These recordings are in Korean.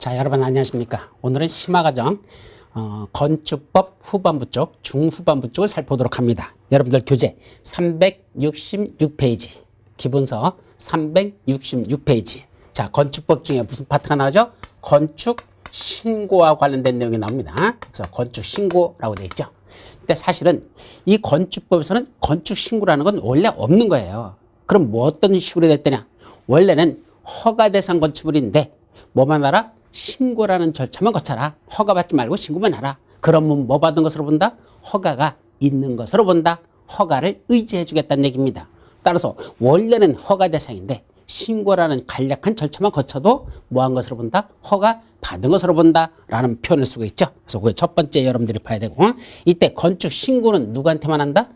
자, 여러분 안녕하십니까? 오늘은 심화과정 건축법 후반부 쪽, 중후반부 쪽을 살펴보도록 합니다. 여러분들 교재 366페이지, 기본서 366페이지. 자, 건축법 중에 무슨 파트가 나오죠? 건축 신고와 관련된 내용이 나옵니다. 그래서 건축 신고라고 되어 있죠. 근데 사실은 이 건축법에서는 건축 신고라는 건 원래 없는 거예요. 그럼 뭐 어떤 식으로 됐더냐? 원래는 허가 대상 건축물인데 뭐만 알아? 신고라는 절차만 거쳐라. 허가받지 말고 신고만 하라. 그러면 뭐 받은 것으로 본다? 허가가 있는 것으로 본다. 허가를 의지해 주겠다는 얘기입니다. 따라서 원래는 허가 대상인데 신고라는 간략한 절차만 거쳐도 뭐한 것으로 본다? 허가 받은 것으로 본다라는 표현을 쓰고 있죠. 그래서 그게 첫 번째 여러분들이 봐야 되고, 이때 건축 신고는 누구한테만 한다?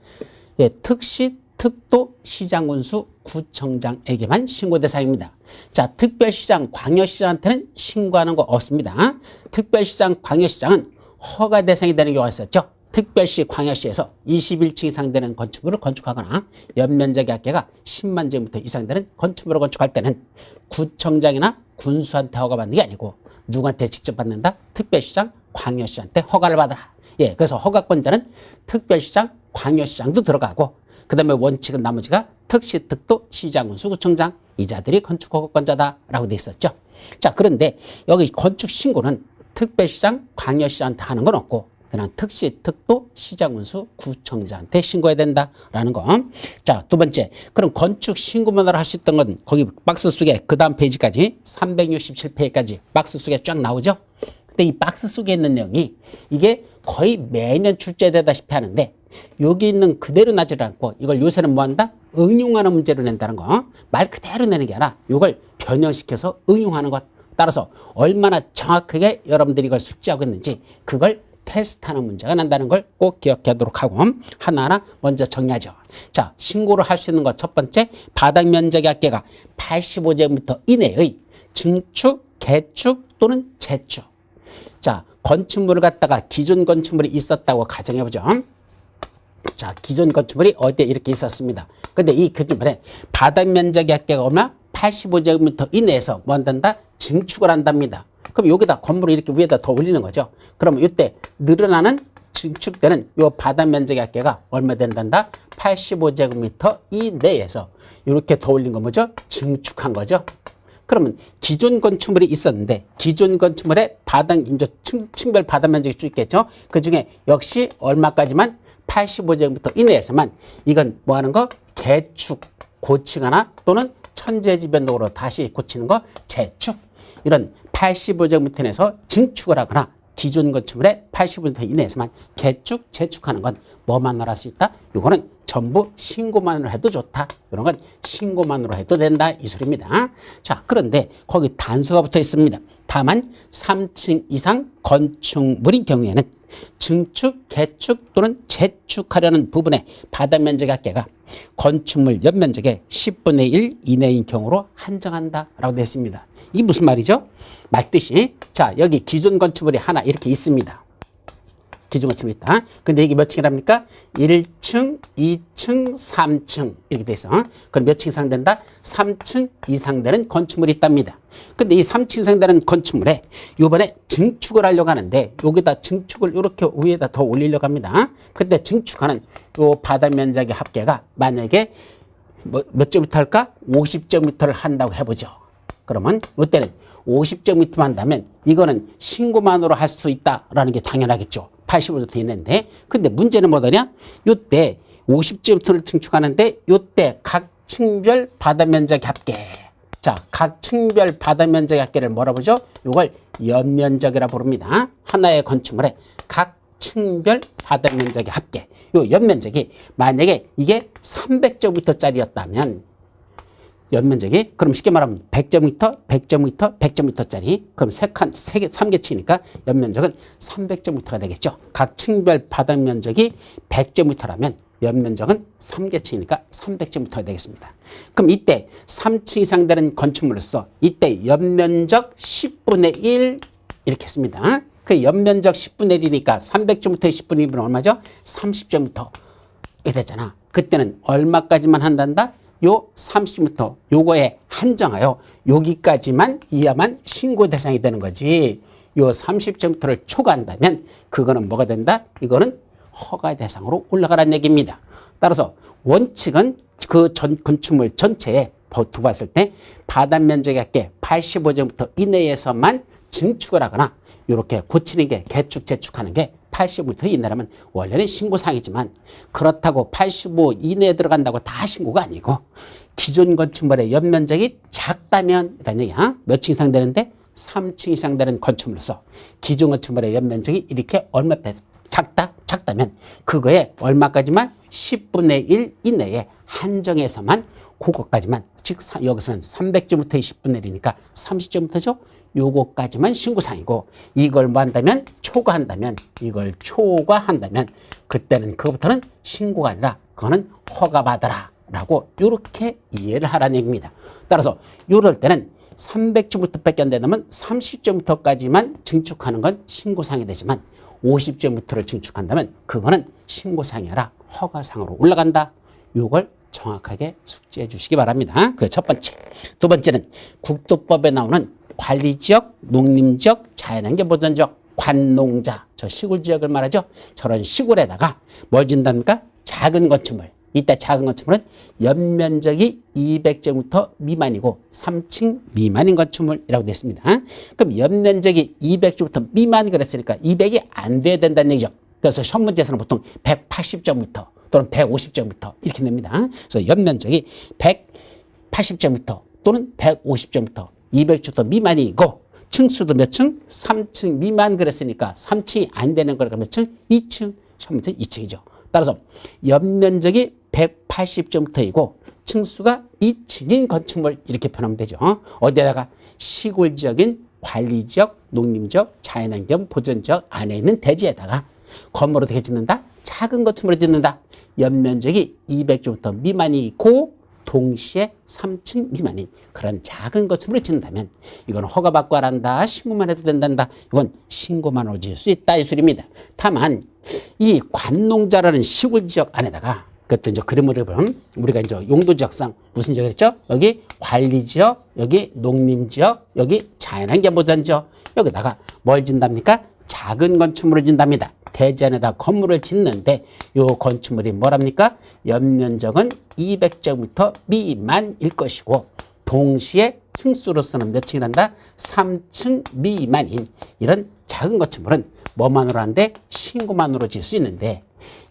예, 특시, 특도, 시장군수, 구청장에게만 신고 대상입니다. 자, 특별시장, 광역시장한테는 신고하는 거 없습니다. 특별시장, 광역시장은 허가 대상이 되는 경우가 있었죠. 특별시, 광역시에서 21층 이상 되는 건축물을 건축하거나 연면적의 합계가 10만 제곱미터 이상 되는 건축물을 건축할 때는 구청장이나 군수한테 허가받는 게 아니고 누구한테 직접 받는다? 특별시장, 광역시한테 허가를 받아라. 예, 그래서 허가권자는 특별시장, 광역시장도 들어가고, 그 다음에 원칙은 나머지가 특시, 특도, 시장군수, 구청장, 이 자들이 건축허가권자다라고 돼 있었죠. 자, 그런데 여기 건축신고는 특별시장, 광역시장한테 하는 건 없고 그냥 특시, 특도, 시장군수, 구청장한테 신고해야 된다라는 거. 자, 두 번째, 그럼 건축신고만으로 할 수 있던 건 거기 박스 속에 그 다음 페이지까지 367페이지까지 박스 속에 쫙 나오죠. 근데 이 박스 속에 있는 내용이 이게 거의 매년 출제되다시피 하는데 여기 있는 그대로 나지를 않고 이걸 요새는 뭐 한다? 응용하는 문제로 낸다는 거. 말 그대로 내는 게 아니라 이걸 변형시켜서 응용하는 것. 따라서 얼마나 정확하게 여러분들이 이걸 숙지하고 있는지 그걸 테스트하는 문제가 난다는 걸 꼭 기억하도록 하고, 하나하나 먼저 정리하죠. 자, 신고를 할 수 있는 것 첫 번째, 바닥 면적의 합계가 85제곱미터 이내의 증축, 개축 또는 재축. 자, 건축물을 갖다가 기존 건축물이 있었다고 가정해보죠. 자, 기존 건축물이 어디에 이렇게 있었습니다. 근데 이 건축물에 바닥 면적의 합계가 얼마? 85제곱미터 이내에서 뭐 한단다? 증축을 한답니다. 그럼 여기다 건물을 이렇게 위에다 더 올리는 거죠. 그러면 이때 늘어나는 증축되는 요 바닥 면적의 합계가 얼마 된단다? 85제곱미터 이내에서 이렇게 더 올린 거 뭐죠? 증축한 거죠. 그러면 기존 건축물이 있었는데 기존 건축물의 바닥, 이제 층별 바닥 면적이 쭉 있겠죠. 그 중에 역시 얼마까지만? 85제곱미터 이내에서만 이건 뭐 하는 거? 개축, 고치거나 또는 천재지변도로 다시 고치는 거 재축. 이런 85제곱미터 내에서 증축을 하거나 기존 건축물의 85제곱미터 이내에서만 개축, 재축하는 건 뭐만으로 할 수 있다? 이거는 전부 신고만으로 해도 좋다. 이런 건 신고만으로 해도 된다. 이 소리입니다. 자, 그런데 거기 단서가 붙어 있습니다. 다만 3층 이상 건축물인 경우에는 증축, 개축 또는 재축하려는 부분의 바닥 면적 합계가 건축물 연면적의 10분의 1 이내인 경우로 한정한다라고 되어 있습니다. 이게 무슨 말이죠? 말뜻이, 자, 여기 기존 건축물이 하나 이렇게 있습니다. 기존 건축물이 있다. 근데 이게 몇 층이랍니까? 1층, 2층, 3층 이렇게 돼 있어. 그럼 몇 층 이상 된다? 3층 이상 되는 건축물이 있답니다. 근데 이 3층 이상 되는 건축물에 이번에 증축을 하려고 하는데 여기다 증축을 이렇게 위에다 더 올리려고 합니다. 근데 증축하는 요 바닥 면적의 합계가 만약에 몇 제곱미터 할까? 50제곱미터를 한다고 해보죠. 그러면 이때는 50제곱미터만 한다면 이거는 신고만으로 할 수 있다라는 게 당연하겠죠. 85제곱미터 이내인데. 근데 문제는 뭐더냐? 이때 50제곱미터를 증축하는데 이때 각 층별 바닥 면적 합계. 자, 각 층별 바닥 면적 합계를 뭐라 보죠? 이걸 연면적이라 부릅니다. 하나의 건축물에 각 층별 바닥 면적의 합계. 요 연면적이 만약에 이게 300제곱미터짜리였다면 연면적이, 그럼 쉽게 말하면 100제곱미터, 100제곱미터, 100제곱미터짜리. 그럼 3개 층이니까 연면적은 300제곱미터가 되겠죠. 각 층별 바닥 면적이 100제곱미터라면 연면적은 3개 층이니까 300제곱미터가 되겠습니다. 그럼 이때 3층 이상 되는 건축물로서 이때 연면적 10분의 1 이렇게 했습니다. 그 연면적 10분의 1이니까 300제곱미터의 10분의 1은 얼마죠? 30제곱미터. 이렇게 됐잖아. 그때는 얼마까지만 한단다? 요 30m 요거에 한정하여 여기까지만 이야만 신고 대상이 되는 거지. 요 30제곱미터를 초과한다면 그거는 뭐가 된다? 이거는 허가 대상으로 올라가라는 얘기입니다. 따라서 원칙은 그 건축물 전체에 두 봤을 때 바닥 면적이 합계 85제곱미터 이내에서만 증축을 하거나 이렇게 고치는 게 개축 재축하는 게 85m 이내라면 원래는 신고사항이지만 그렇다고 85 이내에 들어간다고 다 신고가 아니고 기존 건축물의 연면적이 작다면 이라는 얘기야. 몇 층 이상 되는데 3층 이상 되는 건축물로서 기존 건축물의 연면적이 이렇게 얼마 작다면 그거에 얼마까지만 10분의 1 이내에 한정해서만 그것까지만 즉 여기서는 300제곱미터의 10분의 1이니까 30제곱미터죠. 요거까지만 신고사항이고 이걸 뭐 한다면 초과한다면 이걸 초과한다면 그때는 그거부터는 신고가 아니라 그거는 허가받아라 라고 이렇게 이해를 하라는 얘기입니다. 따라서 이럴 때는 300제곱미터밖에 안 된다면 30제곱미터까지만 증축하는 건 신고사항이 되지만 50제곱미터를 증축한다면 그거는 신고사항이 아니라 허가상으로 올라간다. 요걸 정확하게 숙지해 주시기 바랍니다. 그 첫 번째. 두 번째는 국토법에 나오는 관리지역, 농림지역, 자연환경 보전지역, 관농자, 저 시골지역을 말하죠. 저런 시골에다가 뭘 진답니까? 작은 건축물. 이때 작은 건축물은 연면적이 200제곱미터 미만이고 3층 미만인 건축물이라고 되어 있습니다. 그럼 연면적이 200제곱미터 미만 그랬으니까 200이 안 돼야 된다는 얘기죠. 그래서 시험 문제에서는 보통 180제곱미터 또는 150제곱미터 이렇게 냅니다. 그래서 연면적이 180제곱미터 또는 150제곱미터 200제곱미터 미만이고 층수도 몇 층? 3층 미만 그랬으니까 3층이 안 되는 거니까 몇 층? 2층. 시험 문제 2층이죠. 따라서 연면적이 180제곱미터이고 층수가 2층인 건축물 이렇게 표현하면 되죠. 어디에다가 시골지역인 관리지역, 농림지역, 자연환경 보전지역 안에 있는 대지에다가 건물을 어떻게 짓는다? 작은 건축물을 짓는다. 연면적이 200제곱미터 미만이고 동시에 3층 미만인 그런 작은 건축물을 짓는다면 이건 허가받고 하란다. 신고만 해도 된단다. 이건 신고만으로 지을 수 있다 이 소리입니다. 다만 이 관농자라는 시골지역 안에다가 그것도 이제 그림을 보면 우리가 이제 용도지역상 무슨 지역이랬죠? 여기 관리지역, 여기 농림지역, 여기 자연환경 보전지역 여기다가 뭘 짓답니까? 작은 건축물을 짓답니다. 대지 안에다 건물을 짓는데 요 건축물이 뭐랍니까? 연면적은 200제곱미터 미만일 것이고 동시에 층수로서는 몇 층이란다? 3층 미만인 이런 작은 건축물은 뭐만으로 하는데? 신고만으로 지을 수 있는데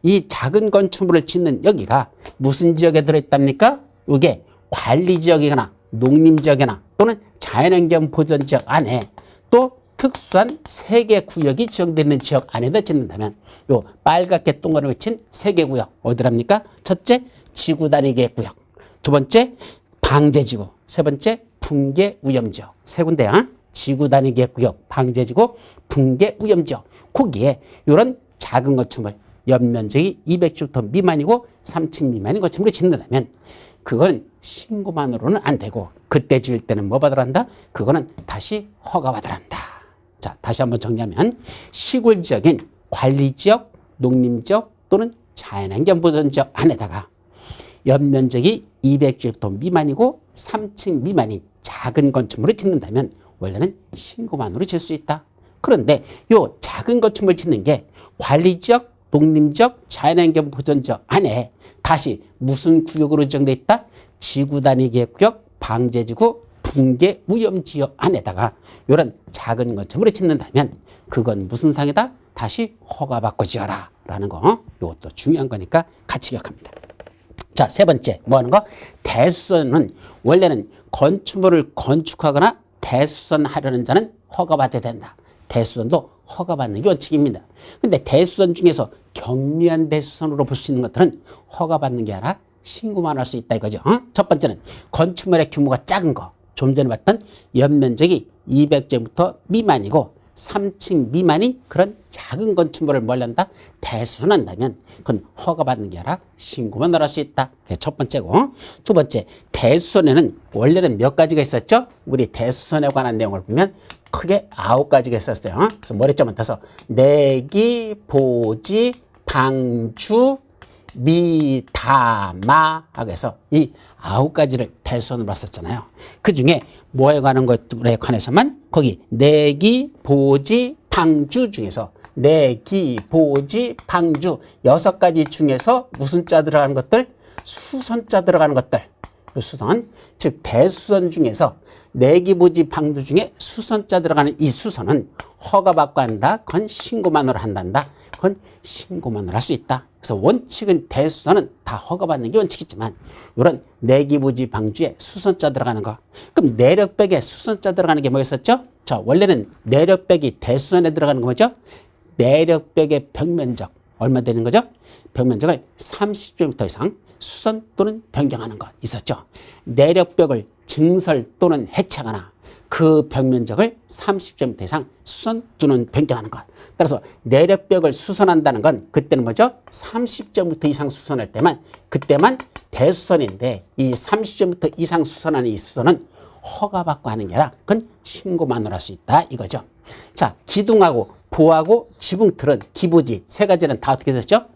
이 작은 건축물을 짓는 여기가 무슨 지역에 들어있답니까? 이게 관리지역이거나 농림지역이나 또는 자연환경 보전지역 안에 또 특수한 3개 구역이 지정되어 있는 지역 안에다 짓는다면 요 빨갛게 동그라미 친 3개 구역 어디랍니까? 첫째 지구단위계획 구역, 두 번째 방제지구, 세 번째 붕괴우염지역. 세 군데야. 지구단위계획 구역, 방제지구, 붕괴우염지역. 거기에 이런 작은 건축물 연면적이 200제곱미터 미만이고 3층 미만인 건축물을 짓는다면 그건 신고만으로는 안 되고 그때 지을 때는 뭐 받으라 한다? 그거는 다시 허가받으라 한다. 자, 다시 한번 정리하면 시골지역인 관리지역, 농림지역 또는 자연환경 보전지역 안에다가 연면적이 200제곱미터 미만이고 3층 미만인 작은 건축물을 짓는다면 원래는 신고만으로 지을 수 있다. 그런데 요 작은 건축물 짓는 게 관리지역, 농림지역, 자연환경 보전지역 안에 다시 무슨 구역으로 지정돼 있다? 지구단위계획구역, 방제지구, 붕괴우염지역 안에다가 이런 작은 건축물을 짓는다면 그건 무슨 상이다? 다시 허가받고 지어라 라는 거. 이것도 중요한 거니까 같이 기억합니다. 자, 세 번째 뭐 하는 거? 대수선은 원래는 건축물을 건축하거나 대수선하려는 자는 허가받아야 된다. 대수선도 허가받는 게 원칙입니다. 근데 대수선 중에서 경미한 대수선으로 볼 수 있는 것들은 허가받는 게 아니라 신고만 할 수 있다 이거죠. 첫 번째는 건축물의 규모가 작은 거. 좀 전에 봤던 연면적이 200제곱미터 미만이고 3층 미만인 그런 작은 건축물을 뭘 한다? 대수선한다면 그건 허가받는 게 아니라 신고만 할 수 있다. 그게 첫 번째고. 두 번째, 대수선에는 원래는 몇 가지가 있었죠? 우리 대수선에 관한 내용을 보면 크게 9가지가 있었어요. 그래서 머리점을 타서 내기, 보지, 방주, 미다마하고 해서 이 9가지를 대수선으로 봤었잖아요. 그 중에 뭐에 관한 것들에 관해서만 거기 내기, 보지, 방주 중에서 내기, 보지, 방주 6가지 중에서 무슨 자 들어가는 것들? 수선자 들어가는 것들. 수선, 즉 대수선 중에서 내기, 보지, 방주 중에 수선자 들어가는 이 수선은 허가받고 한다. 그건 신고만으로 한단다. 그건 신고만으로 할 수 있다. 그래서 원칙은 대수선은 다 허가받는 게 원칙이지만 이런 내기, 보지, 방주에 수선자 들어가는 거. 그럼 내력백에 수선자 들어가는 게 뭐였었죠? 자, 원래는 내력백이 대수선에 들어가는 거 뭐죠? 내력백의 벽면적 얼마 되는 거죠? 벽면적을 30제곱미터 이상 수선 또는 변경하는 것 있었죠. 내력벽을 증설 또는 해체하거나 그 벽면적을 30제곱미터 이상 수선 또는 변경하는 것. 따라서 내력벽을 수선한다는 건 그때는 뭐죠? 30제곱미터 이상 수선할 때만 그때만 대수선인데 이 30제곱미터 이상 수선하는 이 수선은 허가받고 하는 게 아니라 그건 신고만으로 할 수 있다 이거죠. 자, 기둥하고 보하고 지붕틀은 기보지 3가지는 다 어떻게 됐죠?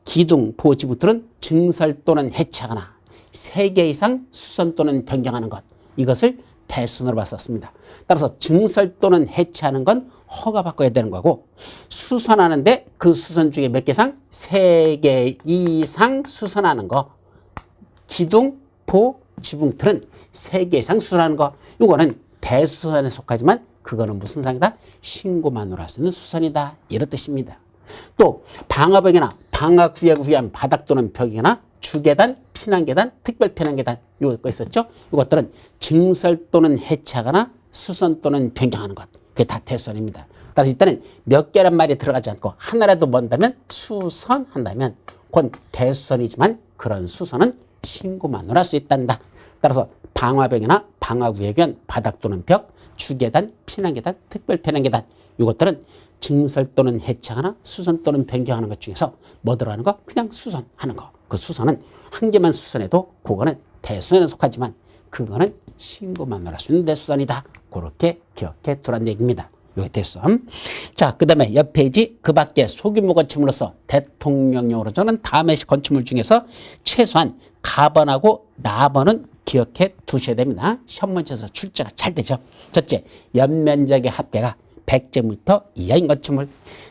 기둥, 보, 지붕틀은 증설 또는 해체하거나 3개 이상 수선 또는 변경하는 것. 이것을 대수선으로 봤었습니다. 따라서 증설 또는 해체하는 건 허가받고 해야 되는 거고 수선하는데 그 수선 중에 몇 개 이상? 3개 이상 수선하는 거. 기둥, 보, 지붕틀은 3개 이상 수선하는 거. 이거는 대수선에 속하지만 그거는 무슨 상이다? 신고만으로 할 수 있는 수선이다. 이런 뜻입니다. 또 방화벽이나 방화구역을 위한 바닥 또는 벽이나 주계단, 피난계단, 특별피난계단 이거 있었죠? 이것들은 증설 또는 해체하거나 수선 또는 변경하는 것. 그게 다 대수선입니다. 따라서 일단은 몇 개란 말이 들어가지 않고 하나라도 뭔다면 수선한다면 그건 대수선이지만 그런 수선은 신고만으로 할 수 있단다. 따라서 방화벽이나 방화구역에 위한 바닥 또는 벽, 주계단, 피난계단, 특별피난계단 이것들은 증설 또는 해체하거나 수선 또는 변경하는 것 중에서 뭐 들어가는 거? 그냥 수선하는 거. 그 수선은 한 개만 수선해도 그거는 대수선에 속하지만 그거는 신고만으로 할 수 있는 대수선이다. 그렇게 기억해 두란 얘기입니다. 요게 대수선. 자, 그 다음에 옆 페이지 그 밖에 소규모 건축물로서 대통령령으로 저는 다음의 건축물 중에서 최소한 가번하고 나번은 기억해 두셔야 됩니다. 시험 문제에서 출제가 잘 되죠. 첫째, 연면적의 합계가 100제곱미터 이하인 건축물.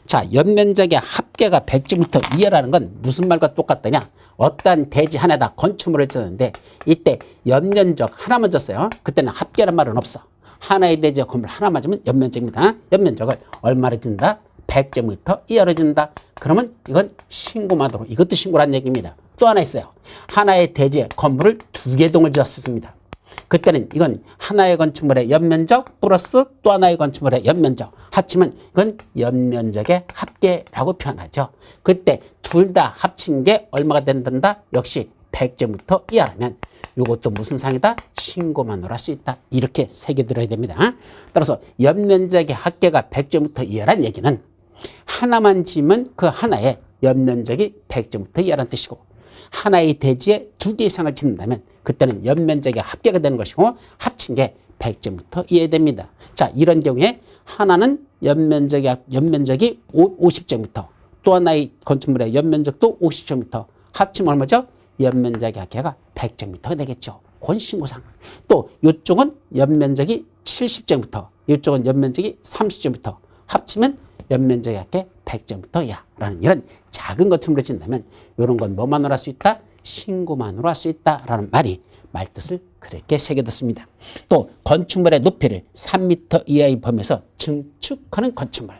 자, 연면적의 합계가 100제곱미터 이하라는 건 무슨 말과 똑같더냐? 어떠한 대지 하나에다 건축물을 졌는데 이때 연면적 하나만 졌어요. 그때는 합계란 말은 없어. 하나의 대지와 건물 하나만 지면 연면적입니다. 연면적을 얼마를 짓는다? 100제곱미터 이하로 짓는다. 그러면 이건 신고만으로 이것도 신고란 얘기입니다. 또 하나 있어요. 하나의 대지에 건물을 2개 동을 지었습니다. 그때는 이건 하나의 건축물의 연면적 플러스 또 하나의 건축물의 연면적 합치면 이건 연면적의 합계라고 표현하죠. 그때 둘 다 합친 게 얼마가 된다? 역시 100제곱미터 이하라면 이것도 무슨 상이다? 신고만으로 할 수 있다. 이렇게 새겨 들어야 됩니다. 따라서 연면적의 합계가 100제곱미터 이하란 얘기는 하나만 지면 그 하나의 연면적이 100제곱미터 이하라는 뜻이고 하나의 대지에 2개 이상을 짓는다면 그때는 연면적의 합계가 되는 것이고 합친 게 100제곱미터 이해됩니다. 자, 이런 경우에 하나는 연면적이 50제곱미터 또 하나의 건축물의 연면적도 50제곱미터 합치면 얼마죠? 연면적의 합계가 100제곱미터가 되겠죠. 그건 신고상. 또 이쪽은 연면적이 70제곱미터 이쪽은 연면적이 30제곱미터 합치면 연면적의 합계 100제곱미터 이하라는 이런 작은 건축물을 짓는다면 이런 건 뭐만으로 할 수 있다? 신고만으로 할 수 있다라는 말이 말뜻을 그렇게 새겨뒀습니다. 또 건축물의 높이를 3m 이하의 범위에서 증축하는 건축물.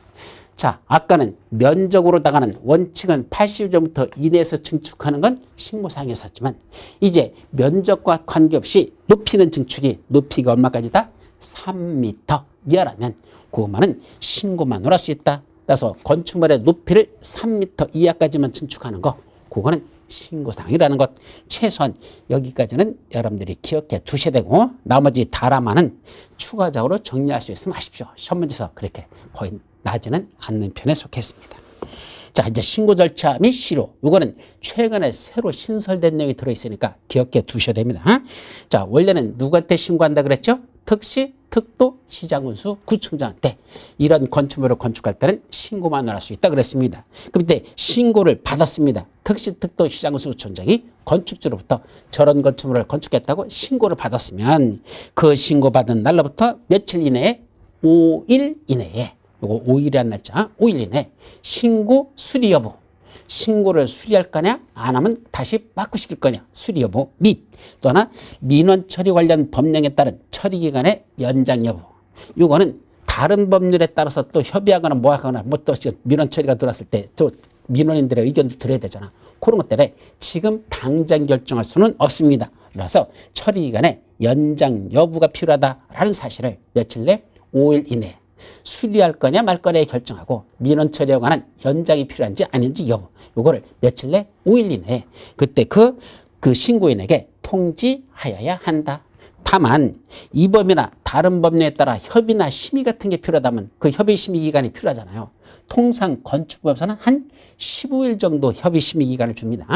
자, 아까는 면적으로 나가는 원칙은 80제곱미터 이내에서 증축하는 건 신고사항이었었지만 이제 면적과 관계없이 높이는 증축이 높이가 얼마까지다? 3m 이하라면 그것만은 신고만으로 할 수 있다. 따라서 건축물의 높이를 3m 이하까지만 증축하는 거 그거는 신고사항이라는 것. 최소한 여기까지는 여러분들이 기억해 두셔야 되고 나머지 다라마는 추가적으로 정리할 수 있으면 하십시오. 시험 문제에서 그렇게 거의 나지는 않는 편에 속했습니다. 자, 이제 신고 절차 및 시로. 이거는 최근에 새로 신설된 내용이 들어있으니까 기억해 두셔야 됩니다. 자, 원래는 누구한테 신고한다 그랬죠? 특시 특도 시장군수 구청장한테 이런 건축물을 건축할 때는 신고만 할 수 있다 그랬습니다. 그때 신고를 받았습니다. 특시 특도 시장군수 구청장이 건축주로부터 저런 건축물을 건축했다고 신고를 받았으면 그 신고받은 날로부터 며칠 이내에 5일 이내에 요거 5일이란 날짜 5일 이내에 신고 수리 여부 신고를 수리할 거냐 안 하면 다시 바꾸시킬 거냐 수리 여부 및 또 하나 민원 처리 관련 법령에 따른 처리 기간의 연장 여부 요거는 다른 법률에 따라서 또 협의하거나 뭐 하거나 뭐 또 민원 처리가 들어왔을 때 또 민원인들의 의견도 들어야 되잖아. 그런 것 때문에 지금 당장 결정할 수는 없습니다. 그래서 처리 기간의 연장 여부가 필요하다라는 사실을 며칠 내 5일 이내에 수리할 거냐 말 거냐에 결정하고 민원 처리에 관한 연장이 필요한지 아닌지 여부 요거를 며칠 내 5일 이내에 그때 그 신고인에게 통지하여야 한다. 다만 이 법이나 다른 법률에 따라 협의나 심의 같은 게 필요하다면 그 협의 심의 기간이 필요하잖아요. 통상 건축법에서는 한 15일 정도 협의 심의 기간을 줍니다.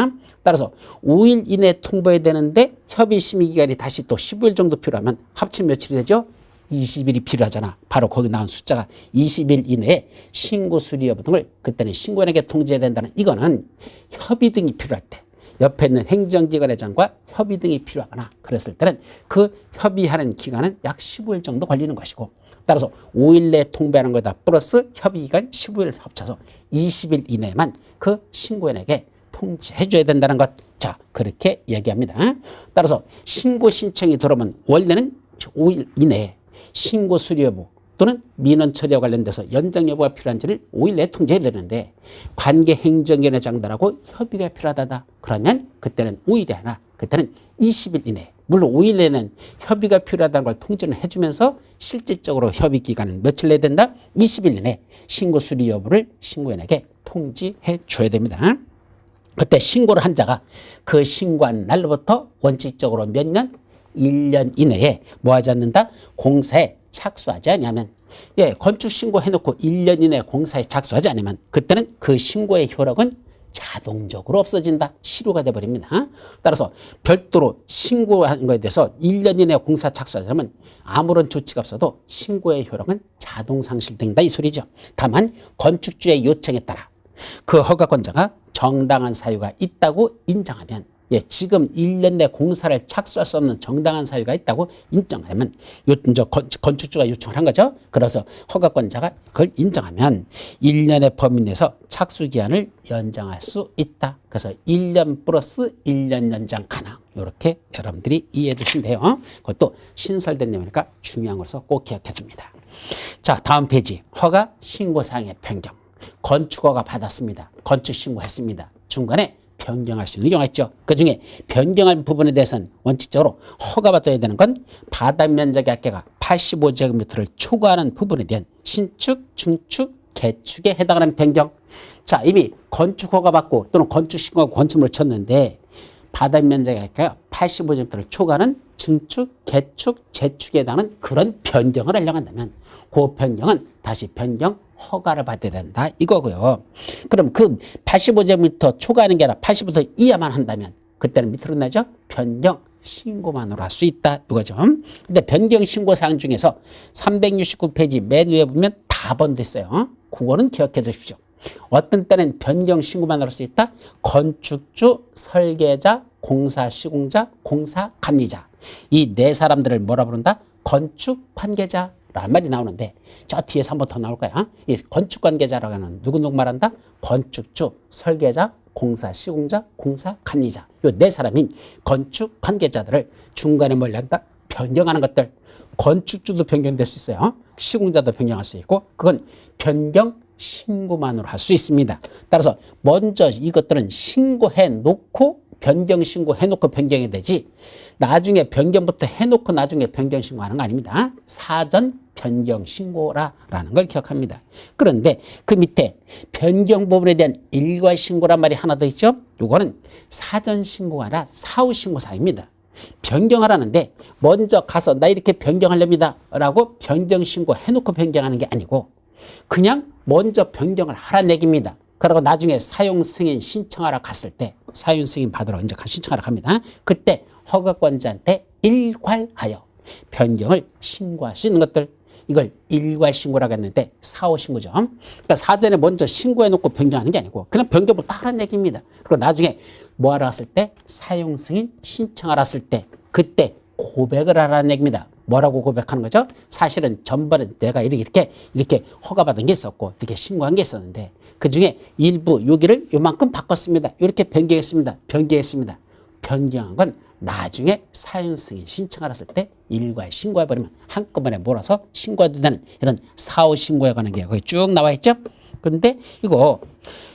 따라서 5일 이내에 통보해야 되는데 협의 심의 기간이 다시 또 15일 정도 필요하면 합치면 며칠이 되죠? 20일이 필요하잖아. 바로 거기 나온 숫자가 20일 이내에 신고 수리 여부 등을 그때는 신고인에게 통지해야 된다는 이거는 협의 등이 필요할 때 옆에 있는 행정기관회장과 협의 등이 필요하거나 그랬을 때는 그 협의하는 기간은 약 15일 정도 걸리는 것이고 따라서 5일 내에 통보하는 거다 플러스 협의기간 15일 합쳐서 20일 이내에만 그 신고인에게 통지해 줘야 된다는 것. 자, 그렇게 얘기합니다. 따라서 신고 신청이 들어오면 원래는 5일 이내에 신고 수리 여부 또는 민원 처리와 관련돼서 연장 여부가 필요한지를 5일 내에 통지해야 되는데 관계 행정위원회장들하고 협의가 필요하다. 그러면 그때는 5일이 아니라 그때는 20일 이내에 물론 5일 내에는 협의가 필요하다는 걸 통지를 해주면서 실질적으로 협의 기간은 며칠 내야 된다? 20일 이내에 신고 수리 여부를 신고인에게 통지해 줘야 됩니다. 그때 신고를 한 자가 그 신고한 날로부터 원칙적으로 몇 년? 1년 이내에 뭐 하지 않는다? 공사에 착수하지 않으면 건축 신고 해놓고 1년 이내에 공사에 착수하지 않으면 그때는 그 신고의 효력은 자동적으로 없어진다. 실효가 돼버립니다. 따라서 별도로 신고한 거에 대해서 1년 이내에 공사 착수하지 않으면 아무런 조치가 없어도 신고의 효력은 자동 상실된다 이 소리죠. 다만 건축주의 요청에 따라 그 허가권자가 정당한 사유가 있다고 인정하면 지금 1년 내 공사를 착수할 수 없는 정당한 사유가 있다고 인정하면 건축주가 요청을 한 거죠. 그래서 허가권자가 그걸 인정하면 1년의 범위 내에서 착수기한을 연장할 수 있다. 그래서 1년 플러스 1년 연장 가능. 이렇게 여러분들이 이해해 두시면 돼요. 그것도 신설된 내용이니까 중요한 것을 꼭 기억해 줍니다. 자, 다음 페이지. 허가 신고사항의 변경. 건축허가 받았습니다. 건축 신고했습니다. 중간에 변경할 수 있는 경우가 있죠. 그중에 변경할 부분에 대해서는 원칙적으로 허가받아야 되는 건 바닥 면적의 합계가 85제곱미터를 초과하는 부분에 대한 신축, 중축, 개축에 해당하는 변경. 자, 이미 건축 허가 받고 또는 건축 신고하고 건축물을 쳤는데 바닥 면적의 합계가 85제곱미터를 초과하는 증축, 개축, 재축에 해당하는 그런 변경을 하려고 한다면 그 변경은 다시 변경 허가를 받아야 된다 이거고요. 그럼 그 85제곱미터 초과하는 게 아니라 85m 이하만 한다면 그때는 밑으로 나죠. 변경 신고만으로 할 수 있다 이거죠. 근데 변경 신고 사항 중에서 369페이지 맨 위에 보면 다 번됐어요. 그거는 기억해 두십시오. 어떤 때는 변경 신고만으로 할 수 있다. 건축주, 설계자, 공사 시공자, 공사 감리자 이 네 사람들을 뭐라 부른다? 건축 관계자 라는 말이 나오는데 저 뒤에서 한 번 더 나올 거야. 이 건축 관계자라고 하는 누구 말한다? 건축주, 설계자, 공사 시공자, 공사 감리자 이 네 사람인 건축 관계자들을 중간에 뭘 한다? 변경하는 것들. 건축주도 변경될 수 있어요. 시공자도 변경할 수 있고 그건 변경 신고만으로 할 수 있습니다. 따라서 먼저 이것들은 신고해 놓고 변경 신고해놓고 변경이 되지 나중에 변경부터 해놓고 나중에 변경 신고하는 거 아닙니다. 사전 변경 신고라는 걸 기억합니다. 그런데 그 밑에 변경 부분에 대한 일괄 신고란 말이 하나 더 있죠. 이거는 사전 신고가 아니라 사후 신고 사항입니다. 변경하라는데 먼저 가서 나 이렇게 변경하렵니다 라고 변경 신고 해놓고 변경하는 게 아니고 그냥 먼저 변경을 하라는 얘기입니다. 그리고 나중에 사용 승인 신청하러 갔을 때 사용 승인 받으러 이제 신청하러 갑니다. 그때 허가권자한테 일괄하여 변경을 신고할 수 있는 것들. 이걸 일괄 신고라고 했는데 4호 신고죠. 그러니까 사전에 먼저 신고해놓고 변경하는 게 아니고 그냥 변경을 다 하는 얘기입니다. 그리고 나중에 뭐 하러 왔을 때 사용 승인 신청하러 왔을 때 그때 고백을 하라는 얘기입니다. 뭐라고 고백하는 거죠? 사실은 전번에 내가 이렇게 허가받은 게 있었고 이렇게 신고한 게 있었는데 그중에 일부 여기를 요만큼 바꿨습니다. 이렇게 변경했습니다. 변경한 건 나중에 사용 승인 신청하러 왔을 때 일괄 신고해버리면 한꺼번에 몰아서 신고해도 되는 이런 4호 신고에 관한 게 거기 쭉 나와 있죠. 그런데 이거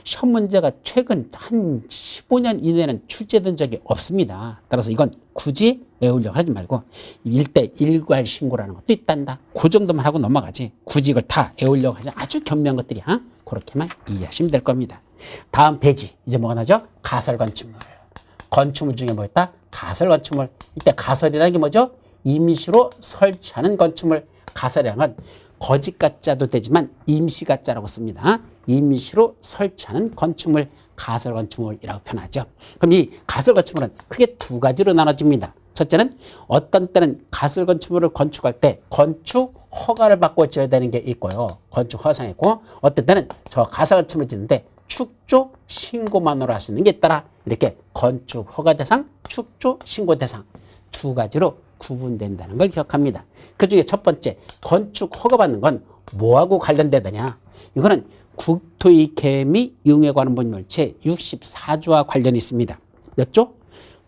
시험 문제가 최근 한 15년 이내는 출제된 적이 없습니다. 따라서 이건 굳이 외우려고 하지 말고 일대 일괄 신고라는 것도 있단다. 그 정도만 하고 넘어가지. 굳이 이걸 다 외우려고 하지. 아주 경미한 것들이야. 그렇게만 이해하시면 될 겁니다. 다음 페이지 이제 뭐가 나죠? 가설 건축물. 건축물 중에 뭐였다? 가설 건축물. 이때 가설이라는 게 뭐죠? 임시로 설치하는 건축물. 가설이라는 건 거짓 가짜도 되지만 임시 가짜라고 씁니다. 임시로 설치하는 건축물, 가설 건축물이라고 표현하죠. 그럼 이 가설 건축물은 크게 두 가지로 나눠집니다. 첫째는 어떤 때는 가설 건축물을 건축할 때 건축 허가를 받고 지어야 되는 게 있고요. 건축 허가상이 있고 어떤 때는 저 가설 건축물을 짓는데 축조 신고만으로 할 수 있는 게 있더라. 이렇게 건축 허가 대상, 축조 신고 대상 두 가지로 구분된다는 걸 기억합니다. 그중에 첫 번째 건축 허가받는 건 뭐하고 관련되느냐. 이거는 국토의 계획 및 이용에 관한 법률 제64조와 관련이 있습니다. 몇 조?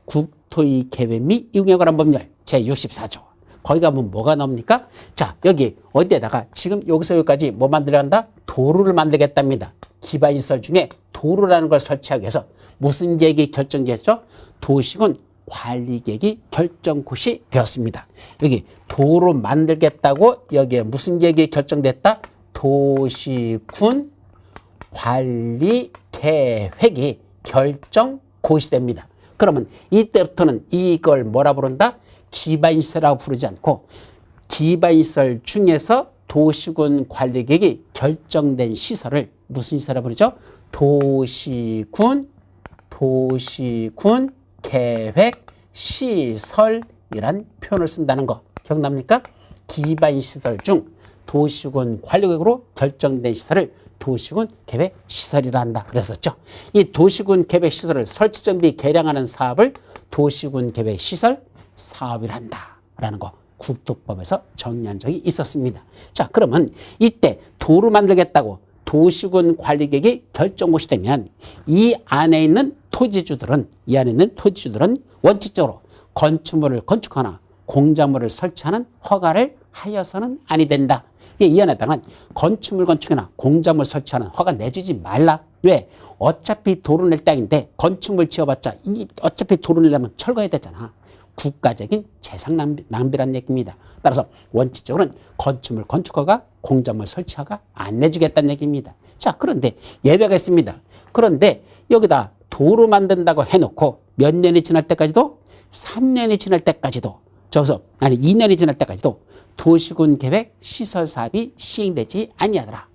국토의 계획 및 이용에 관한 법률 제64조. 거기 가면 뭐가 나옵니까? 자, 여기 어디에다가 지금 여기서 여기까지 뭐 만들려 한다? 도로를 만들겠답니다. 기반시설 중에 도로라는 걸 설치하기 위해서 무슨 계획이 결정됐죠? 도시군 관리계획이 결정곳이 되었습니다. 여기 도로 만들겠다고 여기에 무슨 계획이 결정됐다? 도시군 관리계획이 결정곳이 됩니다. 그러면 이때부터는 이걸 뭐라 부른다? 기반시설이라고 부르지 않고 기반시설 중에서 도시군 관리계획이 결정된 시설을 무슨 시설이라고 부르죠? 도시군 계획 시설이란 표현을 쓴다는 거 기억납니까? 기반시설 중 도시군 관리계획으로 결정된 시설을 도시군 계획 시설이라 한다 그랬었죠. 이 도시군 계획 시설을 설치 정비 개량하는 사업을 도시군 계획 시설 사업이라 한다라는 거 국토법에서 정리한 적이 있었습니다. 자, 그러면 이때 도로 만들겠다고 도시군 관리계획이 결정곳이 되면 이 안에 있는 토지주들은 원칙적으로 건축물을 건축하거나 공작물을 설치하는 허가를 하여서는 아니 된다. 이 안에다가 건축물 건축이나 공작물 설치하는 허가 내주지 말라. 왜? 어차피 도로 낼 땅인데 건축물 지어봤자 어차피 도로 내려면 철거해야 되잖아. 국가적인 재산 낭비란 얘기입니다. 따라서 원칙적으로는 건축물 건축허가, 공작물 설치허가 안 내주겠다는 얘기입니다. 자, 그런데 예외가 있습니다. 그런데 여기다 도로 만든다고 해놓고 몇 년이 지날 때까지도 3년이 지날 때까지도 2년이 지날 때까지도 도시군 계획 시설 사업이 시행되지 아니하더라.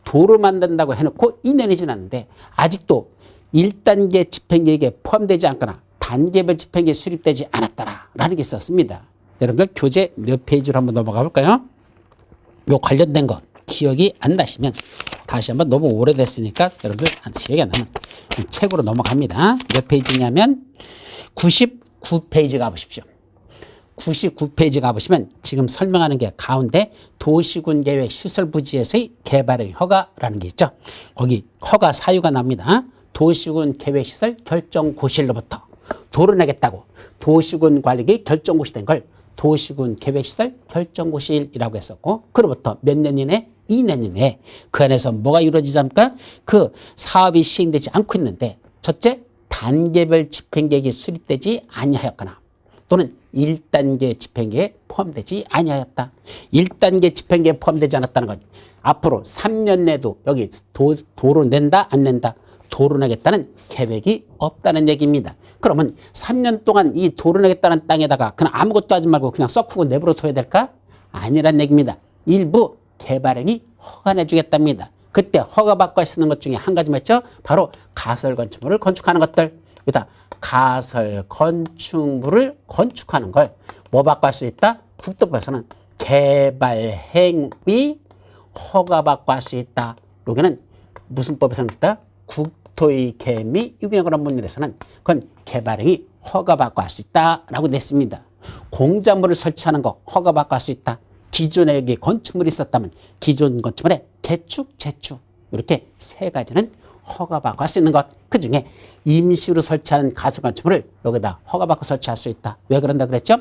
도로 만든다고 해놓고 2년이 지났는데 아직도 1단계 집행계획에 포함되지 않거나 단계별 집행계획 수립되지 않았다라는 게 있었습니다. 여러분들 교재 몇 페이지로 한번 넘어가 볼까요? 요 관련된 거 기억이 안 나시면 다시 한번 너무 오래됐으니까 여러분들 기억이 안 나면 책으로 넘어갑니다. 몇 페이지냐면 99페이지 가보십시오. 99페이지 가보시면 지금 설명하는 게 가운데 도시군 계획 시설 부지에서의 개발의 허가라는 게 있죠. 거기 허가 사유가 납니다. 도시군 계획 시설 결정고시로부터 도로 내겠다고 도시군 관리계획 결정고시 된 걸 도시군 계획시설 결정고시일이라고 했었고 그로부터 몇 년 이내? 2년 이내에 그 안에서 뭐가 이루어지지 않을까? 그 사업이 시행되지 않고 있는데 첫째, 단계별 집행계획이 수립되지 아니하였거나 또는 1단계 집행계획에 포함되지 아니하였다. 1단계 집행계획에 포함되지 않았다는 건 앞으로 3년 내도 여기 도로 낸다 안 낸다? 도로 내겠다는 계획이 없다는 얘기입니다. 그러면 3년 동안 이 도로 내겠다는 땅에다가 그냥 아무것도 하지 말고 그냥 썩고 내버려 둬야 될까? 아니란 얘기입니다. 일부 개발행위 허가 내주겠답니다. 그때 허가받고 쓰는 것 중에 한 가지 뭐였죠? 바로 가설 건축물을 건축하는 것들. 여기다 가설 건축물을 건축하는 걸 뭐 받고 할 수 있다? 국토법에서는 개발 행위 허가받고 할 수 있다. 여기는 무슨 법에서는 있다? 국토의 개미 유기농 원문에서는 그건 개발행위 허가받고 할 수 있다라고 냈습니다. 공작물을 설치하는 거 허가받고 할 수 있다. 기존에 여기 건축물이 있었다면 기존 건축물에 개축, 재축 이렇게 세 가지는 허가받고 할 수 있는 것. 그중에 임시로 설치하는 가설건축물을 여기다 허가받고 설치할 수 있다. 왜 그런다 그랬죠?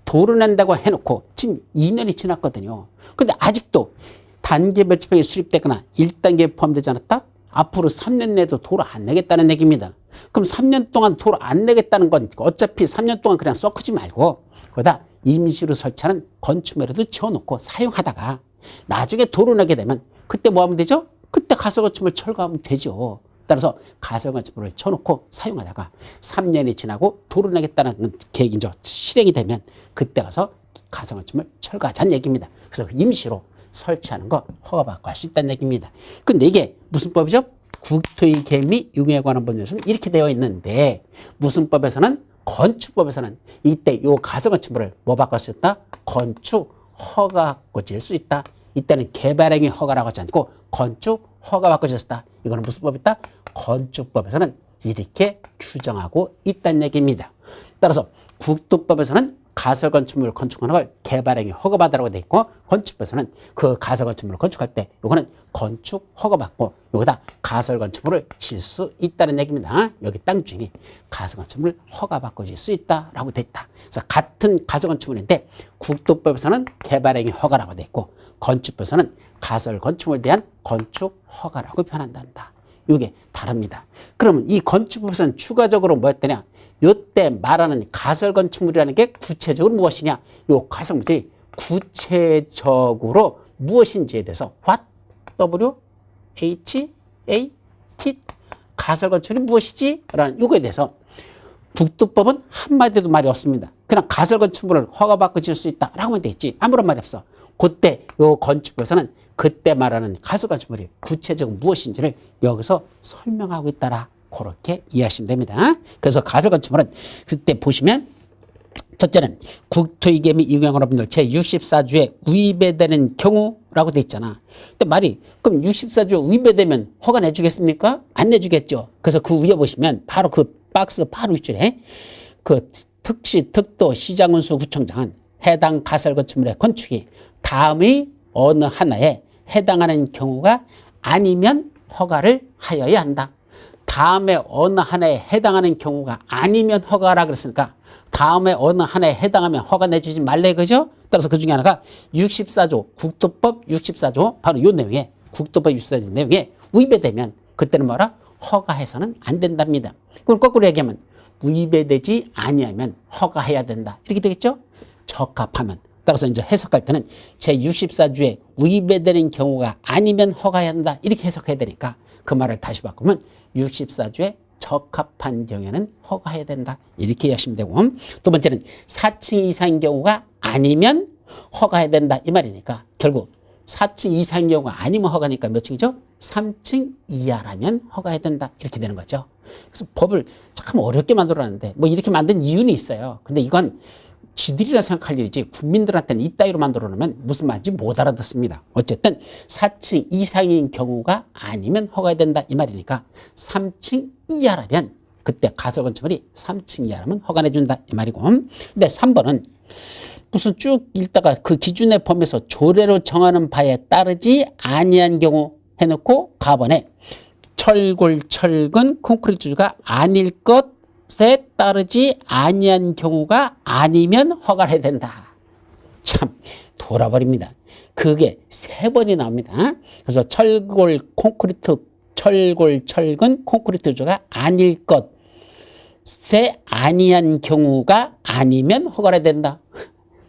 도로 낸다고 해놓고 지금 2년이 지났거든요. 근데 아직도 단계별 지평이 수립되거나 1단계에 포함되지 않았다? 앞으로 3년 내도 도로 안 내겠다는 얘기입니다. 그럼 3년 동안 도로 안 내겠다는 건 어차피 3년 동안 그냥 썩지 말고 거기다 임시로 설치하는 건축물에도 지어놓고 사용하다가 나중에 도로 내게 되면 그때 뭐 하면 되죠? 그때 가설건축물 철거하면 되죠. 따라서 가설건축물을 쳐놓고 사용하다가 3년이 지나고 도로 내겠다는 계획이 이제 실행이 되면 그때 가서 가설건축물 철거하자는 얘기입니다. 그래서 임시로 설치하는 거 허가받고 할 수 있다는 얘기입니다. 근데 이게 무슨 법이죠? 국토의 개미 유기에 관한 법률에서는 이렇게 되어 있는데 무슨 법에서는 건축법에서는 이때 요 가설건축물을 뭐 바꿀 수 있다? 건축 허가받고 지을 수 있다. 이때는 개발행위 허가라고 하지 않고 건축 허가받고 지었다. 이거는 무슨 법이다? 건축법에서는 이렇게 규정하고 있다는 얘기입니다. 따라서 국토법에서는 가설건축물을 건축하는 걸 개발행위 허가받으라고 돼 있고 건축법에서는 그 가설건축물을 건축할 때 이거는 건축 허가받고 여기다 가설건축물을 질 수 있다는 얘기입니다. 여기 땅 중에 가설건축물을 허가받고 질 수 있다라고 돼 있다. 그래서 같은 가설건축물인데 국토법에서는 개발행위 허가라고 돼 있고 건축법에서는 가설건축물에 대한 건축 허가라고 표현한다. 이게 다릅니다. 그러면 이 건축법에서는 추가적으로 뭐였더냐? 이때 말하는 가설건축물이라는 게 구체적으로 무엇이냐? 이 가설건축물이 구체적으로 무엇인지에 대해서 what? W? H? A? T? 가설건축물이 무엇이지? 라는 이거에 대해서 국토법은 한마디도 말이 없습니다. 그냥 가설건축물을 허가받고 지을 수 있다라고만 돼 있지 아무런 말이 없어. 그때 이 건축법에서는 그때 말하는 가설건축물이 구체적으로 무엇인지를 여기서 설명하고 있다라 그렇게 이해하시면 됩니다. 그래서 가설건축물은 그때 보시면 첫째는 국토의 개미 유기농업률 제64조에 위배되는 경우라고 돼 있잖아. 근데 말이 그럼 64조 위배되면 허가 내주겠습니까? 안 내주겠죠. 그래서 그 위에 보시면 바로 그 박스 바로 윗줄에 그 특시 특도 시장군수 구청장은 해당 가설건축물의 건축이 다음의 어느 하나에 해당하는 경우가 아니면 허가를 하여야 한다. 다음에 어느 하나에 해당하는 경우가 아니면 허가라 그랬으니까 다음에 어느 하나에 해당하면 허가 내주지 말래 그죠? 따라서 그 중에 하나가 64조 국토법 64조 바로 이 내용에 국토법 64조 내용에 위배되면 그때는 뭐라? 허가해서는 안 된답니다. 그걸 거꾸로 얘기하면 위배되지 아니하면 허가해야 된다. 이렇게 되겠죠? 적합하면. 따라서 이제 해석할 때는 제64조에 위배되는 경우가 아니면 허가해야 한다. 이렇게 해석해야 되니까 그 말을 다시 바꾸면 64조에 적합한 경우에는 허가해야 된다. 이렇게 이해하시면 되고 두 번째는 4층 이상인 경우가 아니면 허가해야 된다. 이 말이니까 결국 4층 이상인 경우가 아니면 허가니까 몇 층이죠? 3층 이하라면 허가해야 된다. 이렇게 되는 거죠. 그래서 법을 참 어렵게 만들어놨는데 뭐 이렇게 만든 이유는 있어요. 근데 이건 지들이라 생각할 일이지 국민들한테는 이따위로 만들어 놓으면 무슨 말인지 못 알아듣습니다. 어쨌든 4층 이상인 경우가 아니면 허가해야 된다 이 말이니까 3층 이하라면 그때 가설건축물이 3층 이하라면 허가 내준다 이 말이고 근데 3번은 무슨 쭉 읽다가 그 기준의 범위에서 조례로 정하는 바에 따르지 아니한 경우 해놓고 가번에 철골, 철근, 콘크리트주가 아닐 것에 따르지 아니한 경우가 아니면 허가를 해야 된다. 참 돌아버립니다. 그게 3번이 나옵니다. 그래서 철골, 콘크리트, 철골, 철근, 콘크리트주가 아닐 것에 아니한 경우가 아니면 허가를 해야 된다.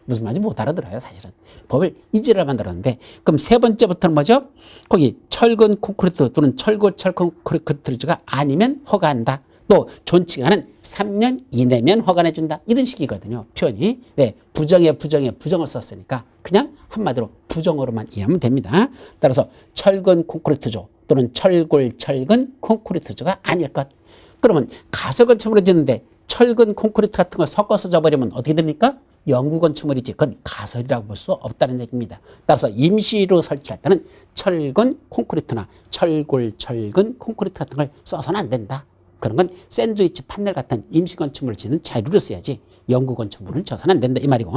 무슨 말인지 못 알아들어요 사실은. 법을 이지를 만들었는데 그럼 세 번째부터는 뭐죠? 거기 철근 콘크리트 또는 철골 철근 콘크리트가 아니면 허가한다. 또 존칭하는 3년 이내면 허가 내준다. 이런 식이거든요 표현이. 네, 부정에 부정을 썼으니까 그냥 한마디로 부정어로만 이해하면 됩니다. 따라서 철근 콘크리트조 또는 철골 철근 콘크리트조가 아닐 것. 그러면 가설건축물을 짓는데 철근 콘크리트 같은 걸 섞어서 져버리면 어떻게 됩니까? 영구 건축물이지 그건 가설이라고 볼 수 없다는 얘기입니다. 따라서 임시로 설치할 때는 철근 콘크리트나 철근 콘크리트 같은 걸 써서는 안 된다. 그런 건 샌드위치 판넬 같은 임시 건축물을 짓는 자료로 써야지 영구 건축물을 져서는 안 된다 이 말이고,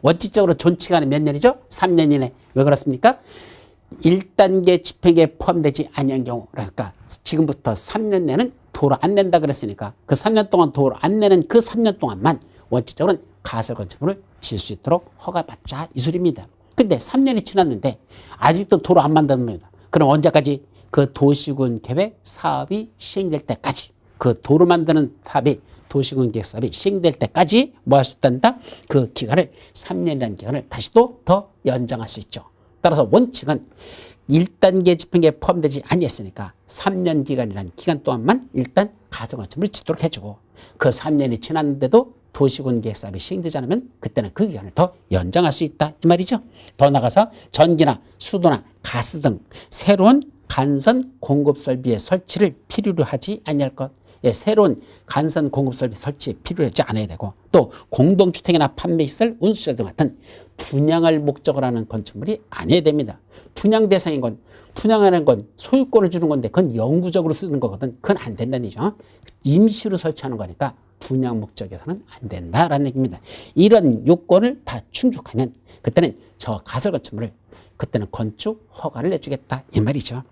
원칙적으로 존치가는 몇 년이죠? 3년 이내. 왜 그렇습니까? 1단계 집행에 포함되지 아니한 경우, 그러니까 지금부터 3년 내는 도로 안 낸다 그랬으니까 그 3년 동안 도로 안 내는 그 3년 동안만 원칙적으로는 가설 건축물을 지을 수 있도록 허가받자 이 소리입니다. 근데 3년이 지났는데 아직도 도로 안 만듭니다. 그럼 언제까지? 그 도시군 계획 사업이 시행될 때까지, 그 도로 만드는 사업이 도시군 계획 사업이 시행될 때까지 뭐 할 수 있단다? 그 기간을 3년이라는 기간을 다시 또 더 연장할 수 있죠. 따라서 원칙은 1단계 집행에 포함되지 아니했으니까 3년 기간이라는 기간 동안만 일단 가설건축물을 짓도록 해주고, 그 3년이 지났는데도 도시군 계획 사업이 시행되지 않으면 그때는 그 기간을 더 연장할 수 있다 이 말이죠. 더 나가서 전기나 수도나 가스 등 새로운 간선 공급 설비의 설치를 필요로 하지 아니할 것. 예, 새로운 간선 공급 설비 설치 필요하지 않아야 되고, 또 공동주택이나 판매시설, 운수시설 등 같은 분양을 목적으로 하는 건축물이 아니어야 됩니다. 분양 대상인 건, 분양하는 건 소유권을 주는 건데 그건 영구적으로 쓰는 거거든. 그건 안 된다는 얘기죠. 임시로 설치하는 거니까 분양 목적에서는 안 된다라는 얘기입니다. 이런 요건을 다 충족하면 그때는 저 가설 건축물을 그때는 건축 허가를 내주겠다 이 말이죠.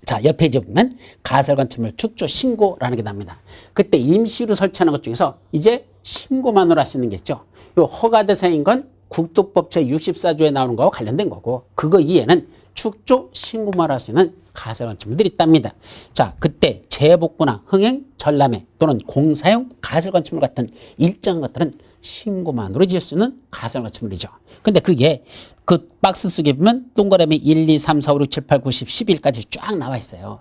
자, 옆에 이제 보면 가설 건축물 축조 신고라는 게 나옵니다. 그때 임시로 설치하는 것 중에서 이제 신고만으로 할 수 있는 게 있죠. 요 허가 대상인 건 국토법 제64조에 나오는 거와 관련된 거고, 그거 이외에는 축조 신고만 할 수 있는 가설 건축물들이 있답니다. 자, 그때 재복구나 흥행, 전람회 또는 공사용 가설 건축물 같은 일정한 것들은 신고만으로 지을 수 있는 가설 건축물이죠. 근데 그게 그 박스 속에 보면 동그라미 1, 2, 3, 4, 5, 6, 7, 8, 9, 10, 11까지 쫙 나와 있어요.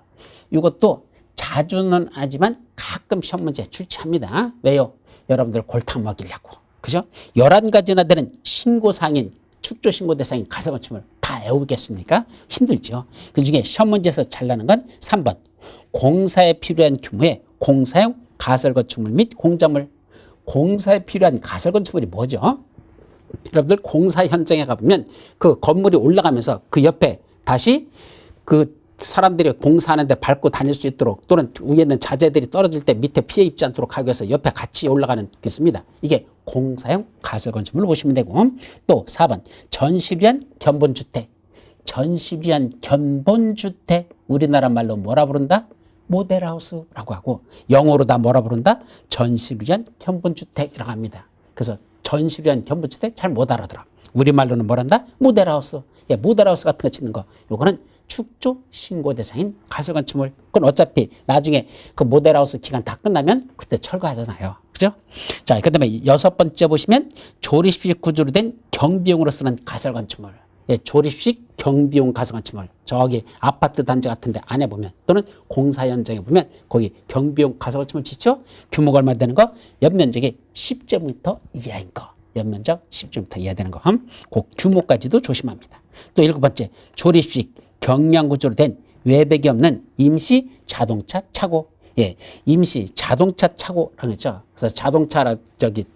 이것도 자주는 하지만 가끔 시험 문제 출제합니다. 왜요? 여러분들 골탕 먹이려고. 그죠? 11가지나 되는 신고사항인 축조 신고 대상인 가설 건축물 다 외우겠습니까? 힘들죠. 그 중에 시험 문제에서 잘 나는 건 3번. 공사에 필요한 규모의 공사용 가설 건축물 및 공작물. 공사에 필요한 가설 건축물이 뭐죠? 여러분들 공사 현장에 가보면 그 건물이 올라가면서 그 옆에 다시 그 사람들이 공사하는데 밟고 다닐 수 있도록, 또는 위에 있는 자재들이 떨어질 때 밑에 피해 입지 않도록 하기 위해서 옆에 같이 올라가는 게 있습니다. 이게 공사용 가설 건축물로 보시면 되고, 또 4번 전시를 위한 견본주택. 전시를 위한 견본주택, 우리나라 말로 뭐라 부른다? 모델하우스라고 하고, 영어로 다 뭐라 부른다? 전시를 위한 견본주택이라고 합니다. 그래서 전시를 위한 견본주택 잘 못 알아들어. 우리말로는 뭐란다? 모델하우스. 예, 모델하우스 같은 거 짓는 거. 요거는 축조 신고 대상인 가설 건축물. 그건 어차피 나중에 그 모델하우스 기간 다 끝나면 그때 철거하잖아요. 그죠? 자, 그 다음에 6번째 보시면 조립식 구조로 된 경비용으로 쓰는 가설 건축물. 예, 조립식 경비용 가설 건축물. 저기 아파트 단지 같은데 안에 보면, 또는 공사 현장에 보면 거기 경비용 가설 건축물 짓죠? 규모가 얼마 되는 거? 연면적이 10제곱미터 이하인 거. 연면적 10제곱미터 이하 되는 거. 그 규모까지도 조심합니다. 또 7번째, 조립식 경량 구조로 된 외벽이 없는 임시 자동차 차고. 예, 임시 자동차 차고라고 했죠. 그래서 자동차라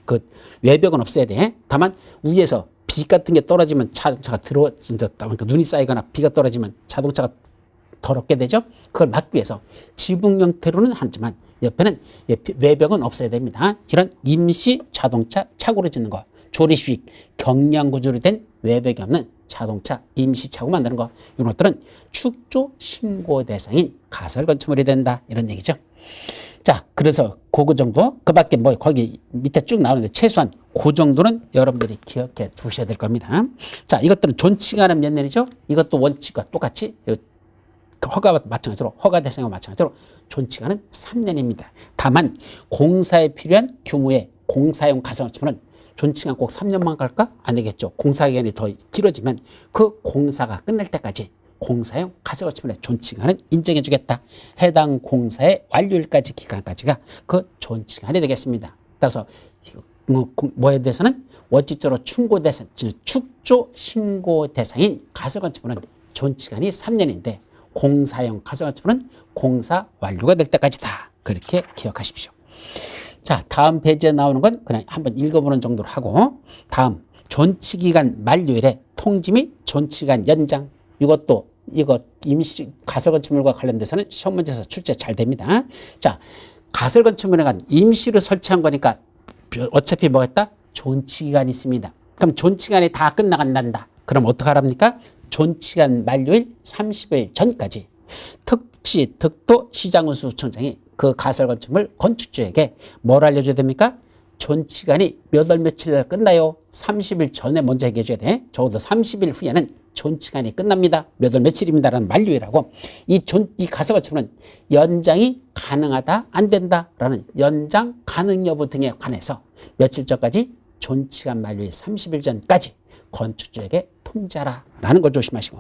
그 외벽은 없어야 돼. 다만 위에서 비 같은 게 떨어지면 자동차가 들어진다. 그러니까 눈이 쌓이거나 비가 떨어지면 자동차가 더럽게 되죠. 그걸 막기 위해서 지붕 형태로는 하지만 옆에는 외벽은 없어야 됩니다. 이런 임시 자동차 차고를 짓는 거. 조립식 경량 구조로 된 외벽이 없는 자동차 임시 차고 만드는 거. 이런 것들은 축조 신고 대상인 가설 건축물이 된다. 이런 얘기죠. 자, 그래서 그거 정도, 그 밖에 뭐 거기 밑에 쭉 나오는데 최소한 그 정도는 여러분들이 기억해 두셔야 될 겁니다. 자, 이것들은 존칭하는 몇 년이죠? 이것도 원칙과 똑같이 허가와 마찬가지로, 허가 대상과 마찬가지로 존칭하는 3년입니다. 다만 공사에 필요한 규모의 공사용 가설 건축물은 존칭한 꼭 3년만 갈까? 안 되겠죠. 공사 기간이 더 길어지면 그 공사가 끝날 때까지 공사용 가설 건축물에 존칭한은 인정해 주겠다. 해당 공사의 완료일까지 기간까지가 그 존칭한이 되겠습니다. 따라서 뭐에 대해서는 원칙적으로 충고 대상, 축조 신고 대상인 가설 건축물은 존칭한이 3년인데 공사용 가설 건축물은 공사 완료가 될 때까지다. 그렇게 기억하십시오. 자, 다음 페이지에 나오는 건 그냥 한번 읽어보는 정도로 하고, 다음 존치기간 만료일에 통지 및 존치기간 연장. 이거 임시 가설건축물과 관련돼서는 시험 문제에서 출제 잘 됩니다. 자, 가설건축물은 임시로 설치한 거니까 어차피 뭐겠다? 존치기간이 있습니다. 그럼 존치기간이 다 끝나간단다. 그럼 어떡하랍니까? 존치기간 만료일 30일 전까지 특시 득도 시장운수청장이 그 가설건축물 건축주에게 뭘 알려줘야 됩니까? 존치기간이 몇 월 며칠 끝나요? 30일 전에 먼저 얘기해 줘야 돼. 적어도 30일 후에는 존치기간이 끝납니다. 몇 월 며칠입니다라는 만료일하고 이 가설건축물은 연장이 가능하다 안 된다라는 연장 가능 여부 등에 관해서 며칠 전까지 존치기간 만료일 30일 전까지 건축주에게 통지하라라는 걸 조심하시고,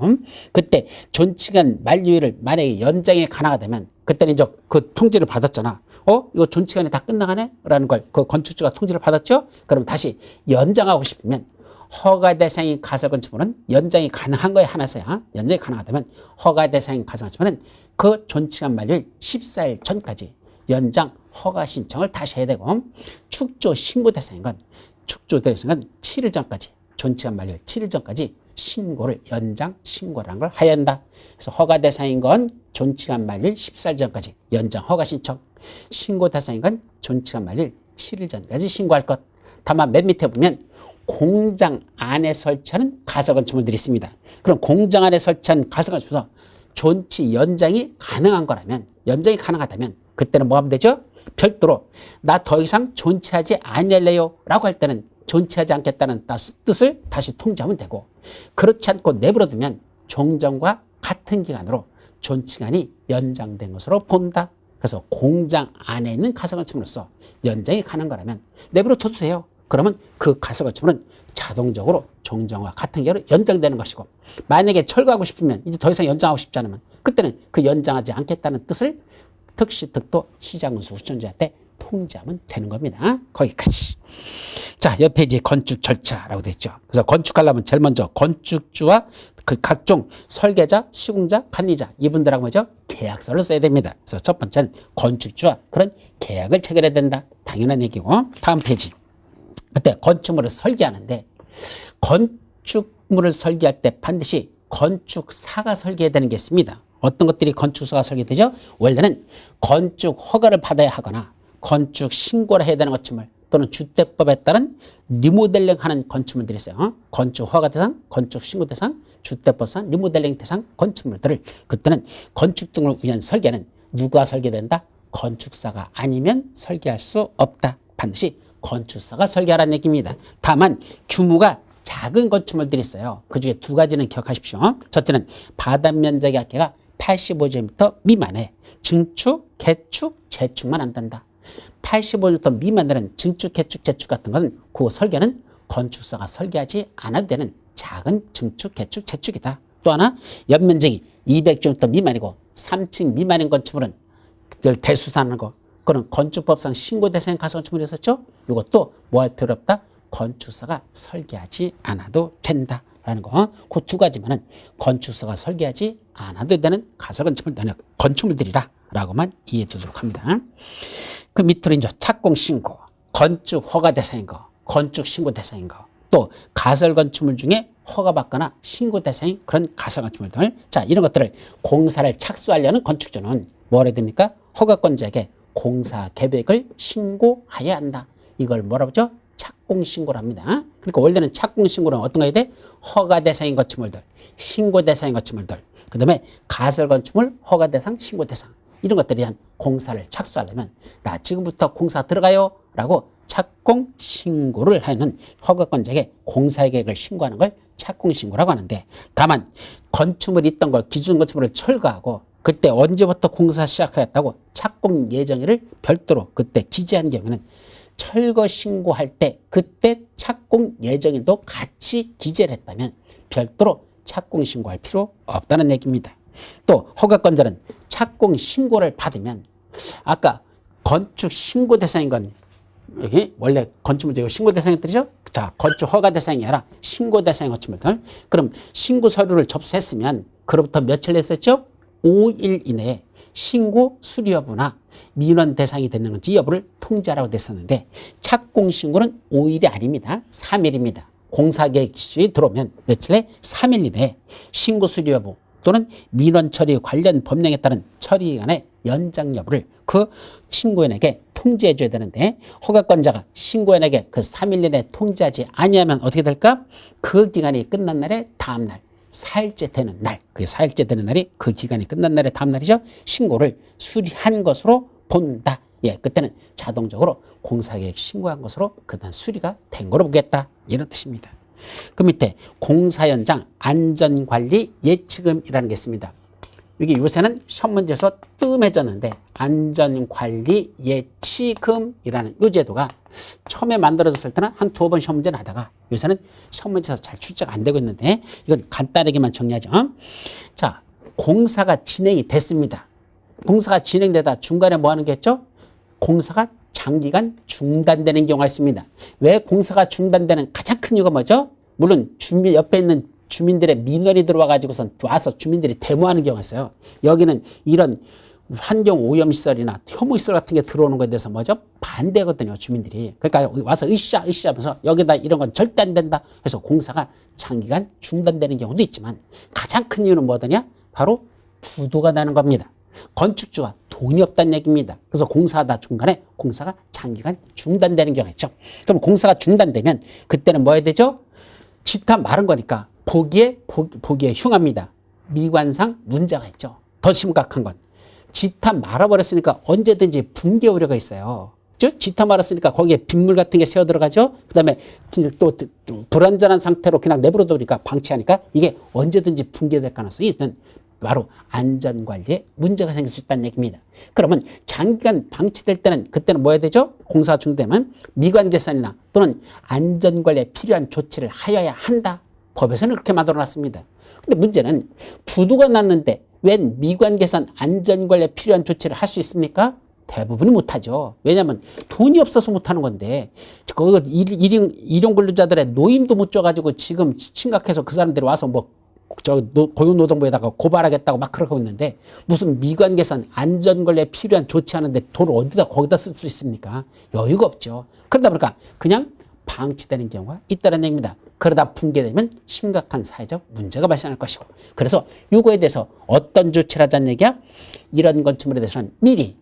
그때 존치기간 만료일을 만약에 연장이 가능하다면 그때는 이제 그 통지를 받았잖아. 이거 존치기간이 다 끝나가네? 라는 걸 그 건축주가 통지를 받았죠? 그럼 다시 연장하고 싶으면 허가 대상인 가설건축물은 연장이 가능한 거에 한해서야 연장이 가능하다면 허가 대상인 가설건축물은 그 존치기간 만료일 14일 전까지 연장 허가 신청을 다시 해야 되고, 축조 신고 대상인 건 7일 전까지 존치기간 만료일 7일 전까지 신고를 연장 신고를 한 걸 해야 한다. 그래서 허가 대상인 건 존치기간 만료일 14일 전까지 연장 허가 신청, 신고 대상인 건 존치기간 만료일 7일 전까지 신고할 것. 다만 맨 밑에 보면 공장 안에 설치하는 가설건축물들이 있습니다. 그럼 공장 안에 설치한 가설건축물에서 존치 연장이 가능한 거라면, 연장이 가능하다면 그때는 뭐 하면 되죠? 별도로 나 더 이상 존치하지 않을래요 라고 할 때는 존치하지 않겠다는 뜻을 다시 통지하면 되고, 그렇지 않고 내버려두면 종전과 같은 기간으로 존치기간이 연장된 것으로 본다. 그래서 공장 안에 있는 가설건축물로서 연장이 가능한 거라면 내버려둬도 돼요. 그러면 그 가설건축물은 자동적으로 종전과 같은 기간으로 연장되는 것이고, 만약에 철거하고 싶으면 이제 더 이상 연장하고 싶지 않으면 그때는 그 연장하지 않겠다는 뜻을 특시 득도 시장운수 우선자한테 통지하면 되는 겁니다. 거기까지. 자, 옆에 이제 건축 절차라고 되어 있죠. 그래서 건축하려면 제일 먼저 건축주와 그 각종 설계자, 시공자, 관리자 이분들하고 뭐죠? 계약서를 써야 됩니다. 그래서 첫 번째는 건축주와 그런 계약을 체결해야 된다. 당연한 얘기고. 다음 페이지. 그때 건축물을 설계하는데 건축물을 설계할 때 반드시 건축사가 설계해야 되는 게 있습니다. 어떤 것들이 건축사가 설계되죠? 원래는 건축 허가를 받아야 하거나 건축 신고를 해야 되는 건축물, 또는 주택법에 따른 리모델링 하는 건축물들이 있어요. 건축 허가 대상, 건축 신고 대상, 주택법상 리모델링 대상 건축물들을 그때는 건축 등을 위한 설계는 누가 설계된다? 건축사가 아니면 설계할 수 없다. 반드시 건축사가 설계하라는 얘기입니다. 다만 규모가 작은 건축물들이 있어요. 그중에 두 가지는 기억하십시오. 첫째는 바닥면적의 합계가 85제곱미터 미만에 증축, 개축, 재축만 안 된다. 85제곱미터 미만들은 증축, 개축, 재축 같은 건 그 설계는 건축사가 설계하지 않아도 되는 작은 증축, 개축, 재축이다. 또 하나 연면적이 200제곱미터 미만이고 3층 미만인 건축물은 대수사하는 거, 그런 건축법상 신고 대상인 가설건축물이 있었죠. 이것도 뭐 할 필요 없다? 건축사가 설계하지 않아도 된다라는 거. 그 두 가지만은 건축사가 설계하지 않아도 되는 건축물들이라라고만 이해해 두도록 합니다. 그 밑으로 이제 착공 신고, 건축 허가 대상인 거, 건축 신고 대상인 거, 또 가설 건축물 중에 허가받거나 신고 대상인 그런 가설 건축물들. 자, 이런 것들을 공사를 착수하려는 건축주는 뭘 해야 됩니까? 허가권자에게 공사 계획을 신고해야 한다. 이걸 뭐라고 하죠? 착공신고를 합니다. 그러니까 원래는 착공신고는 어떤 거 해야 돼? 허가 대상인 건축물들, 신고 대상인 건축물들, 그 다음에 가설 건축물, 허가 대상, 신고 대상, 이런 것들에 대한 공사를 착수하려면 나 지금부터 공사 들어가요 라고 착공신고를 하는 허가권자에게 공사 계획을 신고하는 걸 착공신고라고 하는데, 다만 건축물이 있던 걸 기존 건축물을 철거하고 그때 언제부터 공사 시작하였다고 착공 예정일을 별도로 그때 기재한 경우는 철거 신고할 때 그때 착공 예정일도 같이 기재를 했다면 별도로 착공 신고할 필요 없다는 얘기입니다. 또 허가권자는 착공 신고를 받으면 아까 건축 신고 대상인 건 여기 원래 건축물 제거 신고 대상이었죠. 자, 건축 허가 대상이 아니라 신고 대상인 건축물들. 그럼 신고 서류를 접수했으면 그로부터 며칠 했었죠? 5일 이내에 신고 수리 여부나 민원 대상이 되는 건지 여부를 통지하라고 됐었는데 착공신고는 5일이 아닙니다. 3일입니다. 공사계획시 들어오면 며칠 내 3일 이내에 신고 수리 여부 또는 민원 처리 관련 법령에 따른 처리 기간의 연장 여부를 그 신고인에게 통지해 줘야 되는데 허가권자가 신고인에게 그 3일 이내에 통지하지 아니하면 어떻게 될까? 그 기간이 끝난 날의 다음 날 4일째 되는 날, 그게 4일째 되는 날이 그 기간이 끝난 날의 다음 날이죠. 신고를 수리한 것으로 본다. 예, 그때는 자동적으로 공사계획 신고한 것으로 그다음 수리가 된 거로 보겠다. 이런 뜻입니다. 그 밑에 공사현장 안전관리 예치금이라는 게 있습니다. 이게 요새는 시험 문제에서 뜸해졌는데 안전관리 예치금이라는 이 제도가 처음에 만들어졌을 때는 한 두어 번 시험 문제 나다가 요새는 시험 문제에서 잘 출제가 안 되고 있는데 이건 간단하게만 정리하죠. 자, 공사가 진행이 됐습니다. 공사가 진행되다 중간에 뭐 하는 게 있죠? 공사가 장기간 중단되는 경우가 있습니다. 왜 공사가 중단되는 가장 큰 이유가 뭐죠? 물론 주민 옆에 있는 주민들의 민원이 들어와 가지고선 와서 주민들이 데모하는 경우가 있어요. 여기는 이런 환경 오염시설이나 혐오시설 같은 게 들어오는 것에 대해서 뭐죠? 반대거든요, 주민들이. 그러니까 와서 으쌰 하면서 여기다 이런 건 절대 안 된다 해서 공사가 장기간 중단되는 경우도 있지만 가장 큰 이유는 뭐더냐? 바로 부도가 나는 겁니다. 건축주가 돈이 없다는 얘기입니다. 그래서 공사하다 중간에 공사가 장기간 중단되는 경우가 있죠. 그럼 공사가 중단되면 그때는 뭐 해야 되죠? 지타 마른 거니까 보기에 흉합니다. 미관상 문제가 있죠. 더 심각한 건 지타 말아버렸으니까 언제든지 붕괴 우려가 있어요. 지타 말았으니까 거기에 빗물 같은 게 새어 들어가죠. 그다음에 또 불안전한 상태로 그냥 내버려 두니까 방치하니까 이게 언제든지 붕괴될 가능성이 있는 바로 안전관리에 문제가 생길 수 있다는 얘기입니다. 그러면 장기간 방치될 때는 그때는 뭐 해야 되죠? 공사가 중단되면 미관 개선이나 또는 안전관리에 필요한 조치를 하여야 한다. 법에서는 그렇게 만들어놨습니다. 근데 문제는 부도가 났는데 웬 미관 개선 안전관리에 필요한 조치를 할 수 있습니까? 대부분이 못하죠. 왜냐하면 돈이 없어서 못하는 건데 그 일용 근로자들의 노임도 못 줘가지고 지금 심각해서 그 사람들이 와서 뭐 고용노동부에다가 고발하겠다고 막 그러고 있는데 무슨 미관 개선 안전관리에 필요한 조치하는데 돈을 거기다 쓸 수 있습니까? 여유가 없죠. 그러다 보니까 그냥 방치되는 경우가 있다는 얘기입니다. 그러다 붕괴되면 심각한 사회적 문제가 발생할 것이고 그래서 이거에 대해서 어떤 조치를 하자는 얘기야? 이런 건축물에 대해서는 미리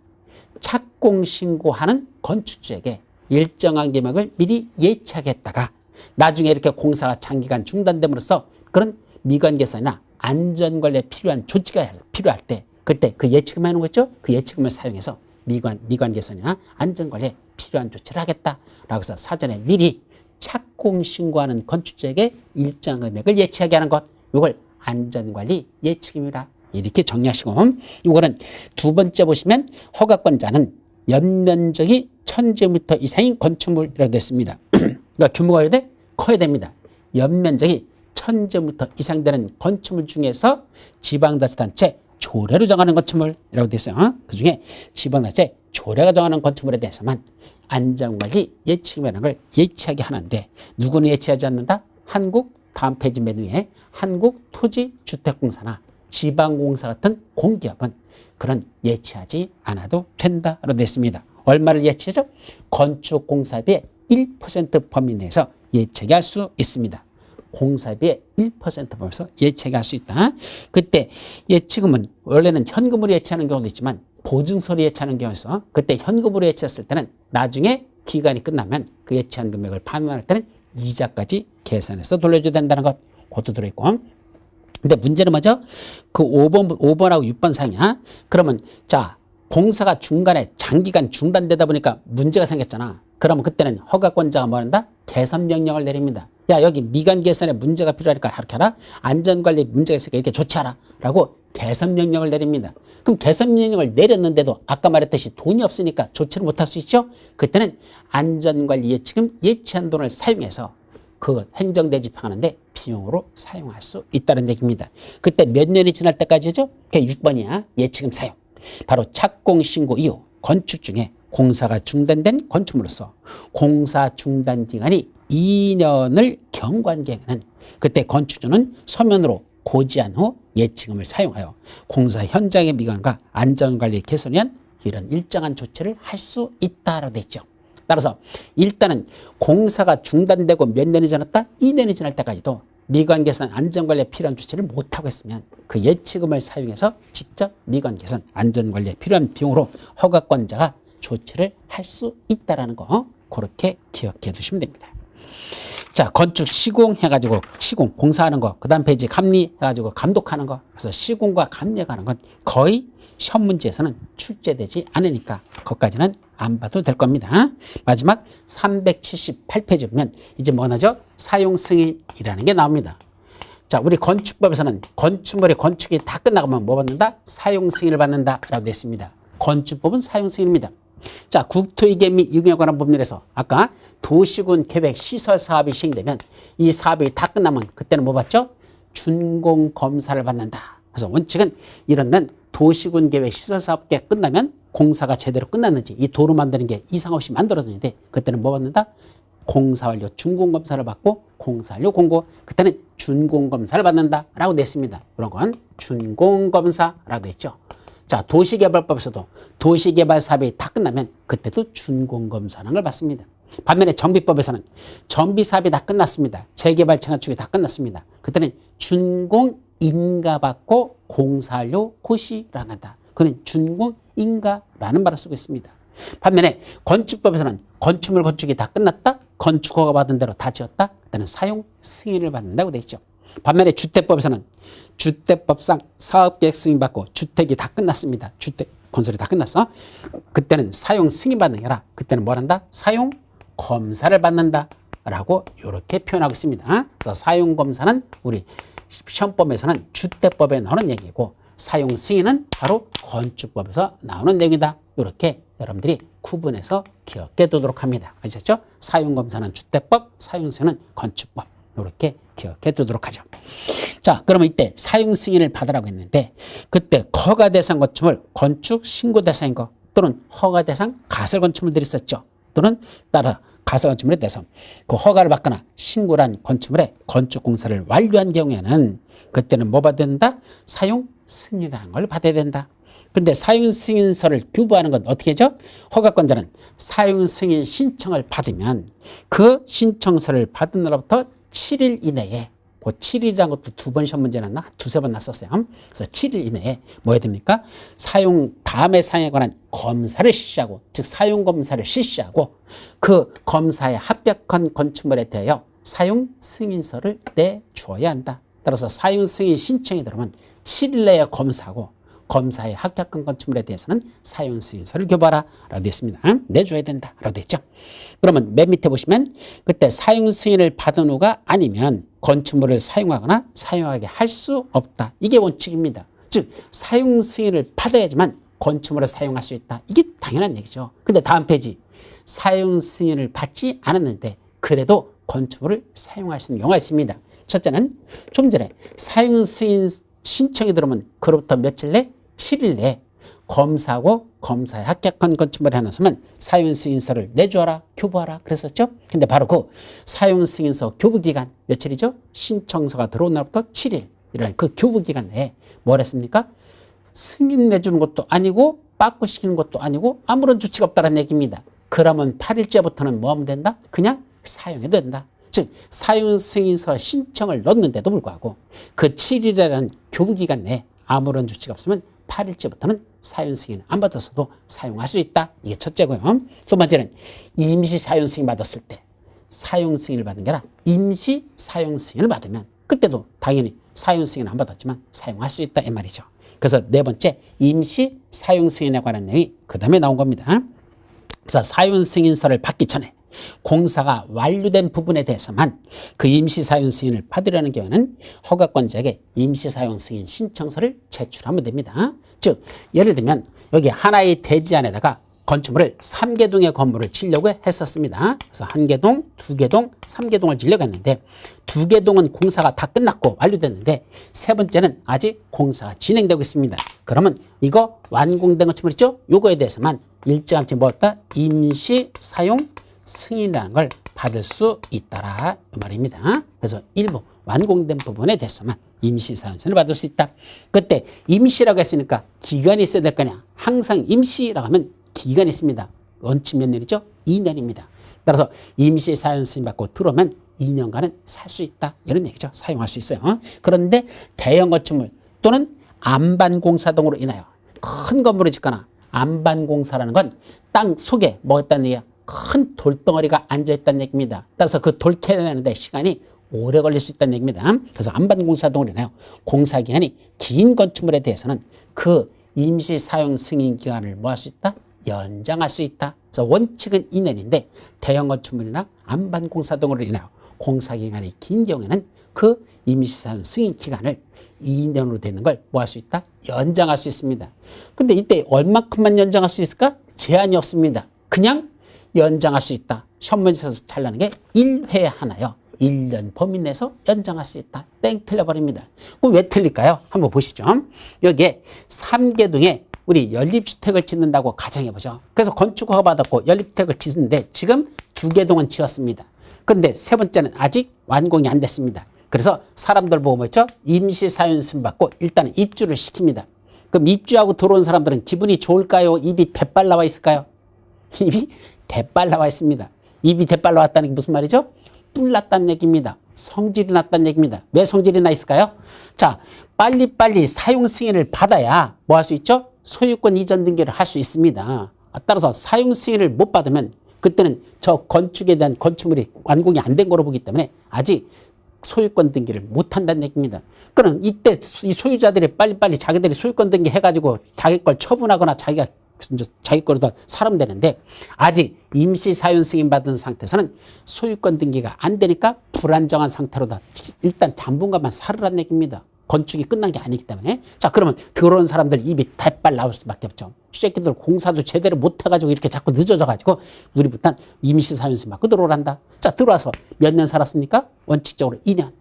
착공신고하는 건축주에게 일정한 금액을 미리 예치하겠다가 나중에 이렇게 공사가 장기간 중단됨으로써 그런 미관 개선이나 안전관리에 필요한 조치가 필요할 때 그때 그 예치금 하는 거죠. 그 예치금을 사용해서 미관 개선이나 안전관리에 필요한 조치를 하겠다라고 해서 사전에 미리 착공신고하는 건축주에게 일정 금액을 예치하게 하는 것 이걸 안전관리 예치금이라 이렇게 정리하시고 이거는 두 번째 보시면 허가권자는 연면적이 1000제곱미터 이상인 건축물이라고 됐습니다. 그러니까 규모가 커야 됩니다. 연면적이 1000제곱미터 이상 되는 건축물 중에서 지방자치단체 조례로 정하는 건축물이라고 되어 있어요. 그중에 지방자치 조례가 정하는 건축물에 대해서만 안전관리 예치금이라는 걸 예치하게 하는데 누구는 예치하지 않는다? 한국 다음 페이지 맨 위에 한국토지주택공사나 지방공사 같은 공기업은 그런 예치하지 않아도 된다라고 되어 있습니다. 얼마를 예치하죠? 건축공사비의 1% 범위 내에서 예치하게 할 수 있습니다. 공사비의 1% 범위에서 예치하게 할 수 있다. 그때 예치금은 원래는 현금으로 예치하는 경우도 있지만 보증서로 예치하는 경우에서 그때 현금으로 예치했을 때는 나중에 기간이 끝나면 그 예치한 금액을 반환할 때는 이자까지 계산해서 돌려줘야 된다는 것 그것도 들어있고 근데 문제는 뭐죠? 그 5번하고 6번 상이야. 그러면 자 공사가 중간에 장기간 중단되다 보니까 문제가 생겼잖아. 그러면 그때는 허가권자가 뭐 한다? 개선 명령을 내립니다. 야 여기 미관 개선에 문제가 필요하니까 이렇게 하라. 안전관리에 문제가 있으니까 이렇게 조치하라. 라고 개선 명령을 내립니다. 그럼 개선 명령을 내렸는데도 아까 말했듯이 돈이 없으니까 조치를 못할 수 있죠? 그때는 안전관리 예치금 예치한 돈을 사용해서 그 행정대집하는데 비용으로 사용할 수 있다는 얘기입니다. 그때 몇 년이 지날 때까지죠? 그게 6번이야. 예치금 사용. 바로 착공신고 이후 건축 중에 공사가 중단된 건축물로서 공사 중단 기간이 2년을 경과한 경우에는 그때 건축주는 서면으로 고지한 후 예치금을 사용하여 공사 현장의 미관과 안전관리 개선을 위한 이런 일정한 조치를 할 수 있다라고 되어 있죠. 따라서 일단은 공사가 중단되고 몇 년이 지났다? 2년이 지날 때까지도 미관 개선 안전관리에 필요한 조치를 못하고 있으면 그 예치금을 사용해서 직접 미관 개선 안전관리에 필요한 비용으로 허가권자가 조치를 할 수 있다는 거 그렇게 기억해 두시면 됩니다. 자, 건축 시공해가지고 시공 공사하는 거, 그 다음 페이지 감리해가지고 감독하는 거. 그래서 시공과 감리가 하는 건 거의 시험 문제에서는 출제되지 않으니까 그것까지는 안 봐도 될 겁니다. 마지막 378페이지 보면 이제 뭐 나죠? 사용 승인이라는 게 나옵니다. 자, 우리 건축법에서는 건축물의 건축이 다 끝나가면 뭐 받는다? 사용 승인을 받는다라고 되어 있습니다. 건축법은 사용 승인입니다. 자, 국토위계 및 이용에 관한 법률에서 아까 도시군 계획 시설 사업이 시행되면 이 사업이 다 끝나면 그때는 뭐 받죠? 준공 검사를 받는다. 그래서 원칙은 이런 데는 도시군 계획 시설 사업계 끝나면 공사가 제대로 끝났는지 이 도로 만드는 게 이상 없이 만들어졌는데 그때는 뭐 받는다? 공사 완료 준공 검사를 받고 공사 완료 공고 그때는 준공 검사를 받는다라고 냈습니다. 그런 건 준공 검사라고 했죠. 자, 도시개발법에서도 도시개발 사업이 다 끝나면 그때도 준공검사라는 걸 받습니다. 반면에 정비법에서는 정비 사업이 다 끝났습니다. 재개발 재건축이 다 끝났습니다. 그때는 준공인가받고 공사료 고시라고 한다. 그는 준공인가라는 말을 쓰고 있습니다. 반면에 건축법에서는 건축물 건축이 다 끝났다. 건축허가 받은 대로 다 지었다. 그때는 사용 승인을 받는다고 되어 있죠. 반면에 주택법에서는 주택법상 사업계획 승인받고 주택이 다 끝났습니다. 주택 건설이 다 끝났어. 그때는 사용 승인받는 게 아니라 그때는 뭘 한다? 사용 검사를 받는다라고 이렇게 표현하고 있습니다. 그래서 사용 검사는 우리 시험법에서는 주택법에 나오는 얘기고 사용 승인은 바로 건축법에서 나오는 내용이다. 이렇게 여러분들이 구분해서 기억해 두도록 합니다. 아시겠죠? 사용 검사는 주택법, 사용 승인은 건축법. 이렇게 기억해 두도록 하죠. 자, 그러면 이때 사용 승인을 받으라고 했는데 그때 허가 대상 건축물 건축 신고 대상인 거 또는 허가 대상 가설 건축물들이 있었죠. 또는 따라 가설 건축물에 대해서 그 허가를 받거나 신고를 한 건축물의 건축 공사를 완료한 경우에는 그때는 뭐 받아야 된다? 사용 승인이라는 걸 받아야 된다. 그런데 사용 승인서를 교부하는 건 어떻게 하죠? 허가권자는 사용 승인 신청을 받으면 그 신청서를 받은 날로부터 7일 이내에 그 7일이라는 것도 2번 시험 문제 났나? 2~3번 났었어요. 그래서 7일 이내에 뭐 해야 됩니까? 다음에 사용에 관한 검사를 실시하고 즉 사용 검사를 실시하고 그 검사에 합격한 건축물에 대하여 사용 승인서를 내주어야 한다. 따라서 사용 승인 신청이 들어오면 7일 내에 검사하고 검사에 합격한 건축물에 대해서는 사용 승인서를 교부하라 라고 되어 있습니다. 내줘야 된다 라고 되어 있죠. 그러면 맨 밑에 보시면 그때 사용 승인을 받은 후가 아니면 건축물을 사용하거나 사용하게 할 수 없다. 이게 원칙입니다. 즉 사용 승인을 받아야지만 건축물을 사용할 수 있다. 이게 당연한 얘기죠. 근데 다음 페이지 사용 승인을 받지 않았는데 그래도 건축물을 사용할 수 있는 경우가 있습니다. 첫째는 좀 전에 사용 승인 신청이 들어오면 그로부터 며칠 내? 7일 내에 검사하고 검사에 합격한 건축물에 한해서만 사용승인서를 내주어라, 교부하라 그랬었죠. 근데 바로 그 사용승인서 교부기간 며칠이죠? 신청서가 들어온 날부터 7일 이런 그 교부기간 내에 뭘 했습니까? 승인 내주는 것도 아니고 빠꾸시키는 것도 아니고 아무런 조치가 없다는 얘기입니다. 그러면 8일째부터는 뭐 하면 된다? 그냥 사용해도 된다. 즉 사용승인서 신청을 넣는데도 불구하고 그 7일이라는 교부기간 내에 아무런 조치가 없으면 8일째부터는 사용승인 안 받아서도 사용할 수 있다. 이게 첫째고요. 두 번째는 임시 사용승인 받았을 때 사용승인을 받은 게 아니라 임시 사용승인을 받으면 그때도 당연히 사용승인 안 받았지만 사용할 수 있다 이 말이죠. 그래서 네 번째 임시 사용승인에 관한 내용이 그 다음에 나온 겁니다. 그래서 사용승인서를 받기 전에 공사가 완료된 부분에 대해서만 그 임시사용승인을 받으려는 경우에는 허가권자에게 임시사용승인 신청서를 제출하면 됩니다. 즉 예를 들면 여기 하나의 대지 안에다가 건축물을 3개동의 건물을 지으려고 했었습니다. 그래서 1개동, 2개동, 3개동을 지으려고 했는데 2개동은 공사가 다 끝났고 완료됐는데 세 번째는 아직 공사가 진행되고 있습니다. 그러면 이거 완공된 건축물 있죠? 요거에 대해서만 일찌감치 뭐였다? 임시사용 승인이라는 걸 받을 수 있다라 이 말입니다. 그래서 일부 완공된 부분에 대해서만 임시 사용 승인을 받을 수 있다. 그때 임시라고 했으니까 기간이 있어야 될 거냐. 항상 임시라고 하면 기간이 있습니다. 원칙 몇 년이죠? 2년입니다. 따라서 임시 사용 승인 받고 들어오면 2년간은 살 수 있다. 이런 얘기죠. 사용할 수 있어요. 그런데 대형 건축물 또는 안반공사 등으로 인하여 큰 건물을 짓거나 안반공사라는 건 땅 속에 뭐 있다는 얘기야? 큰 돌덩어리가 앉아있다는 얘기입니다. 따라서 그 돌 캐내는데 시간이 오래 걸릴 수 있다는 얘기입니다. 그래서 안반공사 등으로 인하여 공사기간이 긴 건축물에 대해서는 그 임시 사용 승인 기간을 뭐 할 수 있다? 연장할 수 있다. 그래서 원칙은 2년인데 대형 건축물이나 안반공사 등으로 인하여 공사기간이 긴 경우에는 그 임시 사용 승인 기간을 2년으로 되는 걸 뭐 할 수 있다? 연장할 수 있습니다. 근데 이때 얼마큼만 연장할 수 있을까? 제한이 없습니다. 그냥 연장할 수 있다. 시험문제에서 잘나는 게 1회 하나요. 1년 범위 내에서 연장할 수 있다. 땡 틀려버립니다. 그럼 왜 틀릴까요? 한번 보시죠. 여기에 3개동에 우리 연립주택을 짓는다고 가정해보죠. 그래서 건축허가 받았고 연립주택을 짓는데 지금 2개동은 지었습니다. 그런데 세 번째는 아직 완공이 안 됐습니다. 그래서 사람들 보고 뭐 있죠? 임시사용승인 받고 일단은 입주를 시킵니다. 그럼 입주하고 들어온 사람들은 기분이 좋을까요? 입이 대빨 나와 있을까요? 입이 대빨 나와 있습니다. 입이 대빨 나왔다는 게 무슨 말이죠? 뿔났다는 얘기입니다. 성질이 났다는 얘기입니다. 왜 성질이 나 있을까요? 자, 빨리빨리 사용 승인을 받아야 뭐 할 수 있죠? 소유권 이전 등기를 할 수 있습니다. 따라서 사용 승인을 못 받으면 그때는 저 건축에 대한 건축물이 완공이 안 된 거로 보기 때문에 아직 소유권 등기를 못 한다는 얘기입니다. 그럼 이때 이 소유자들이 빨리빨리 자기들이 소유권 등기 해가지고 자기 걸 처분하거나 자기 거로 다 살면 되는데 아직 임시 사용 승인 받은 상태에서는 소유권 등기가 안 되니까 불안정한 상태로다 일단 당분간만 살으라는 얘기입니다. 건축이 끝난 게 아니기 때문에. 자, 그러면 들어온 사람들 입이 대빨 나올 수밖에 없죠. 새끼들 공사도 제대로 못 해가지고 이렇게 자꾸 늦어져가지고 우리부터 임시 사용 승인 받고 들어오란다. 자, 들어와서 몇 년 살았습니까? 원칙적으로 2년.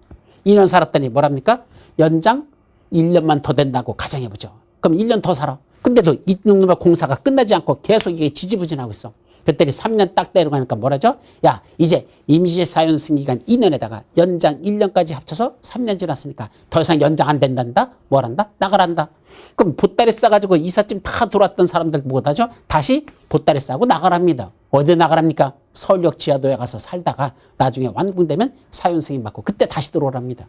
2년 살았더니 뭐랍니까? 연장 1년만 더 된다고 가정해보죠. 그럼 1년 더 살아. 근데도 이놈의 공사가 끝나지 않고 계속 이게 지지부진하고 있어. 그때리 3년 딱 때려가니까 뭐라죠? 야, 이제 임시사용 승인기간 2년에다가 연장 1년까지 합쳐서 3년 지났으니까 더 이상 연장 안 된단다? 뭐란다? 나가란다. 그럼 보따리 싸가지고 이삿짐 다 들어왔던 사람들 뭐하죠? 다시 보따리 싸고 나가랍니다. 어디 나가랍니까? 서울역 지하도에 가서 살다가 나중에 완공되면 사용 승인 받고 그때 다시 들어오랍니다.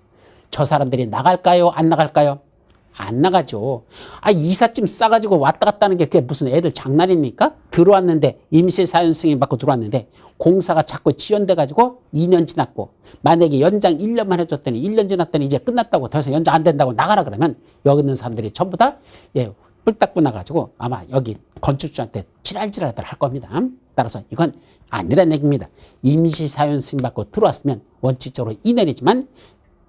저 사람들이 나갈까요? 안 나갈까요? 안 나가죠. 아, 이삿짐 싸가지고 왔다 갔다 하는 게 그게 무슨 애들 장난입니까? 들어왔는데, 임시 사용 승인 받고 들어왔는데, 공사가 자꾸 지연돼가지고 2년 지났고, 만약에 연장 1년만 해줬더니 1년 지났더니 이제 끝났다고 더 이상 연장 안 된다고 나가라 그러면 여기 있는 사람들이 전부 다, 예, 뿔딱 나가지고 아마 여기 건축주한테 지랄지랄들 할 겁니다. 따라서 이건 아니란 얘기입니다. 임시 사용 승인 받고 들어왔으면 원칙적으로 2년이지만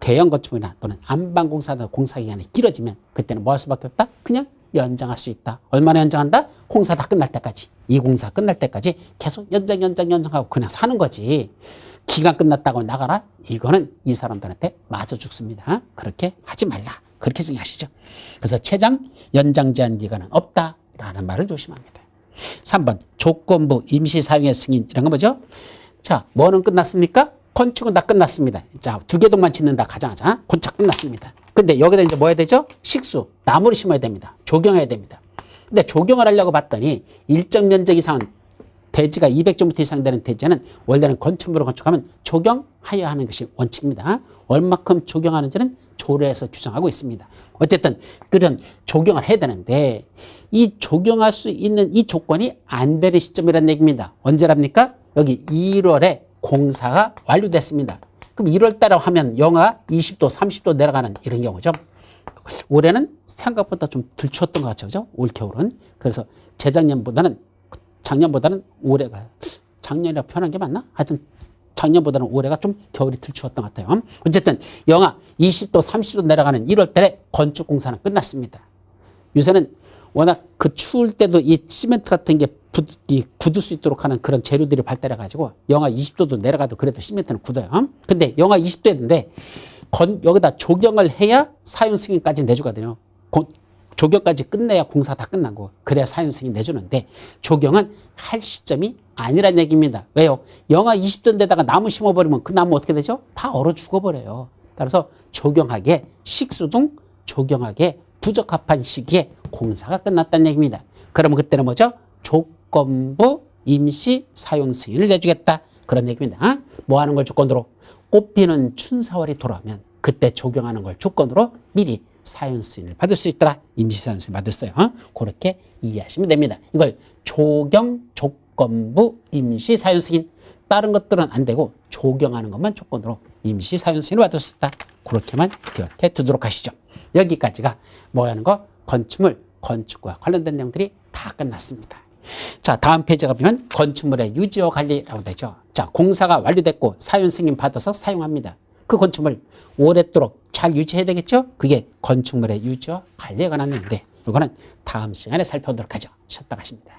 대형 건축물이나 또는 안반공사나 공사기간이 길어지면 그때는 뭐 할 수밖에 없다? 그냥 연장할 수 있다. 얼마나 연장한다? 공사 다 끝날 때까지. 이 공사 끝날 때까지 계속 연장하고 그냥 사는 거지. 기간 끝났다고 나가라? 이거는 이 사람들한테 맞아 죽습니다. 그렇게 하지 말라. 그렇게 정리하시죠. 그래서 최장 연장 제한 기간은 없다라는 말을 조심합니다. 3번 조건부 임시사용의 승인 이런 거 뭐죠? 자, 뭐는 끝났습니까? 건축은 다 끝났습니다. 자, 2개동만 짓는다 가정하자. 건축 끝났습니다. 근데 여기다 이제 뭐 해야 되죠? 식수, 나무를 심어야 됩니다. 조경해야 됩니다. 근데 조경을 하려고 봤더니 일정 면적 이상은 대지가 200제곱미터 이상 되는 대지는 원래는 건축물을 건축하면 조경하여야 하는 것이 원칙입니다. 얼마큼 조경하는지는 조례에서 규정하고 있습니다. 어쨌든 그런 조경을 해야 되는데 이 조경할 수 있는 이 조건이 안 되는 시점이라는 얘기입니다. 언제랍니까? 여기 1월에 공사가 완료됐습니다. 그럼 1월 달에 하면 영하 20도, 30도 내려가는 이런 경우죠. 올해는 생각보다 좀 덜 추웠던 것 같죠. 그죠? 올 겨울은. 그래서 작년보다는 올해가, 작년이라 표현한 게 맞나? 하여튼 작년보다는 올해가 좀 겨울이 덜 추웠던 것 같아요. 어쨌든 영하 20도, 30도 내려가는 1월 달에 건축 공사는 끝났습니다. 요새는 워낙 그 추울 때도 이 시멘트 같은 게 굳을 수 있도록 하는 그런 재료들이 발달해가지고 영하 20도도 내려가도 그래도 시멘트는 굳어요. 근데 영하 20도였는데 여기다 조경을 해야 사용 승인까지 내주거든요. 조경까지 끝내야 공사 다 끝나고 그래야 사용 승인 내주는데 조경은 할 시점이 아니란 얘기입니다. 왜요? 영하 20도인데다가 나무 심어버리면 그 나무 어떻게 되죠? 다 얼어 죽어버려요. 따라서 적용하기에 식수 등 적용하기에 부적합한 시기에 공사가 끝났다는 얘기입니다. 그러면 그때는 뭐죠? 조건부 임시 사용 승인을 내주겠다. 그런 얘기입니다. 뭐 하는 걸 조건으로? 꽃 피는 춘사월이 돌아오면 그때 적용하는 걸 조건으로 미리 사용 승인을 받을 수 있더라. 임시 사용 승인 받을 수 있어요. 그렇게 이해하시면 됩니다. 이걸 조경 조건부 임시 사용 승인. 다른 것들은 안 되고 적용하는 것만 조건으로 임시 사용 승인을 받을 수 있다. 그렇게만 기억해 두도록 하시죠. 여기까지가 뭐 하는 거? 건축물, 건축과 관련된 내용들이 다 끝났습니다. 자, 다음 페이지가 보면 건축물의 유지와 관리라고 되죠. 자, 공사가 완료됐고 사용 승인 받아서 사용합니다. 그 건축물 오랫도록 잘 유지해야 되겠죠? 그게 건축물의 유지와 관리에 관한 내용인데 이거는 다음 시간에 살펴보도록 하죠. 쉬었다 가십니다.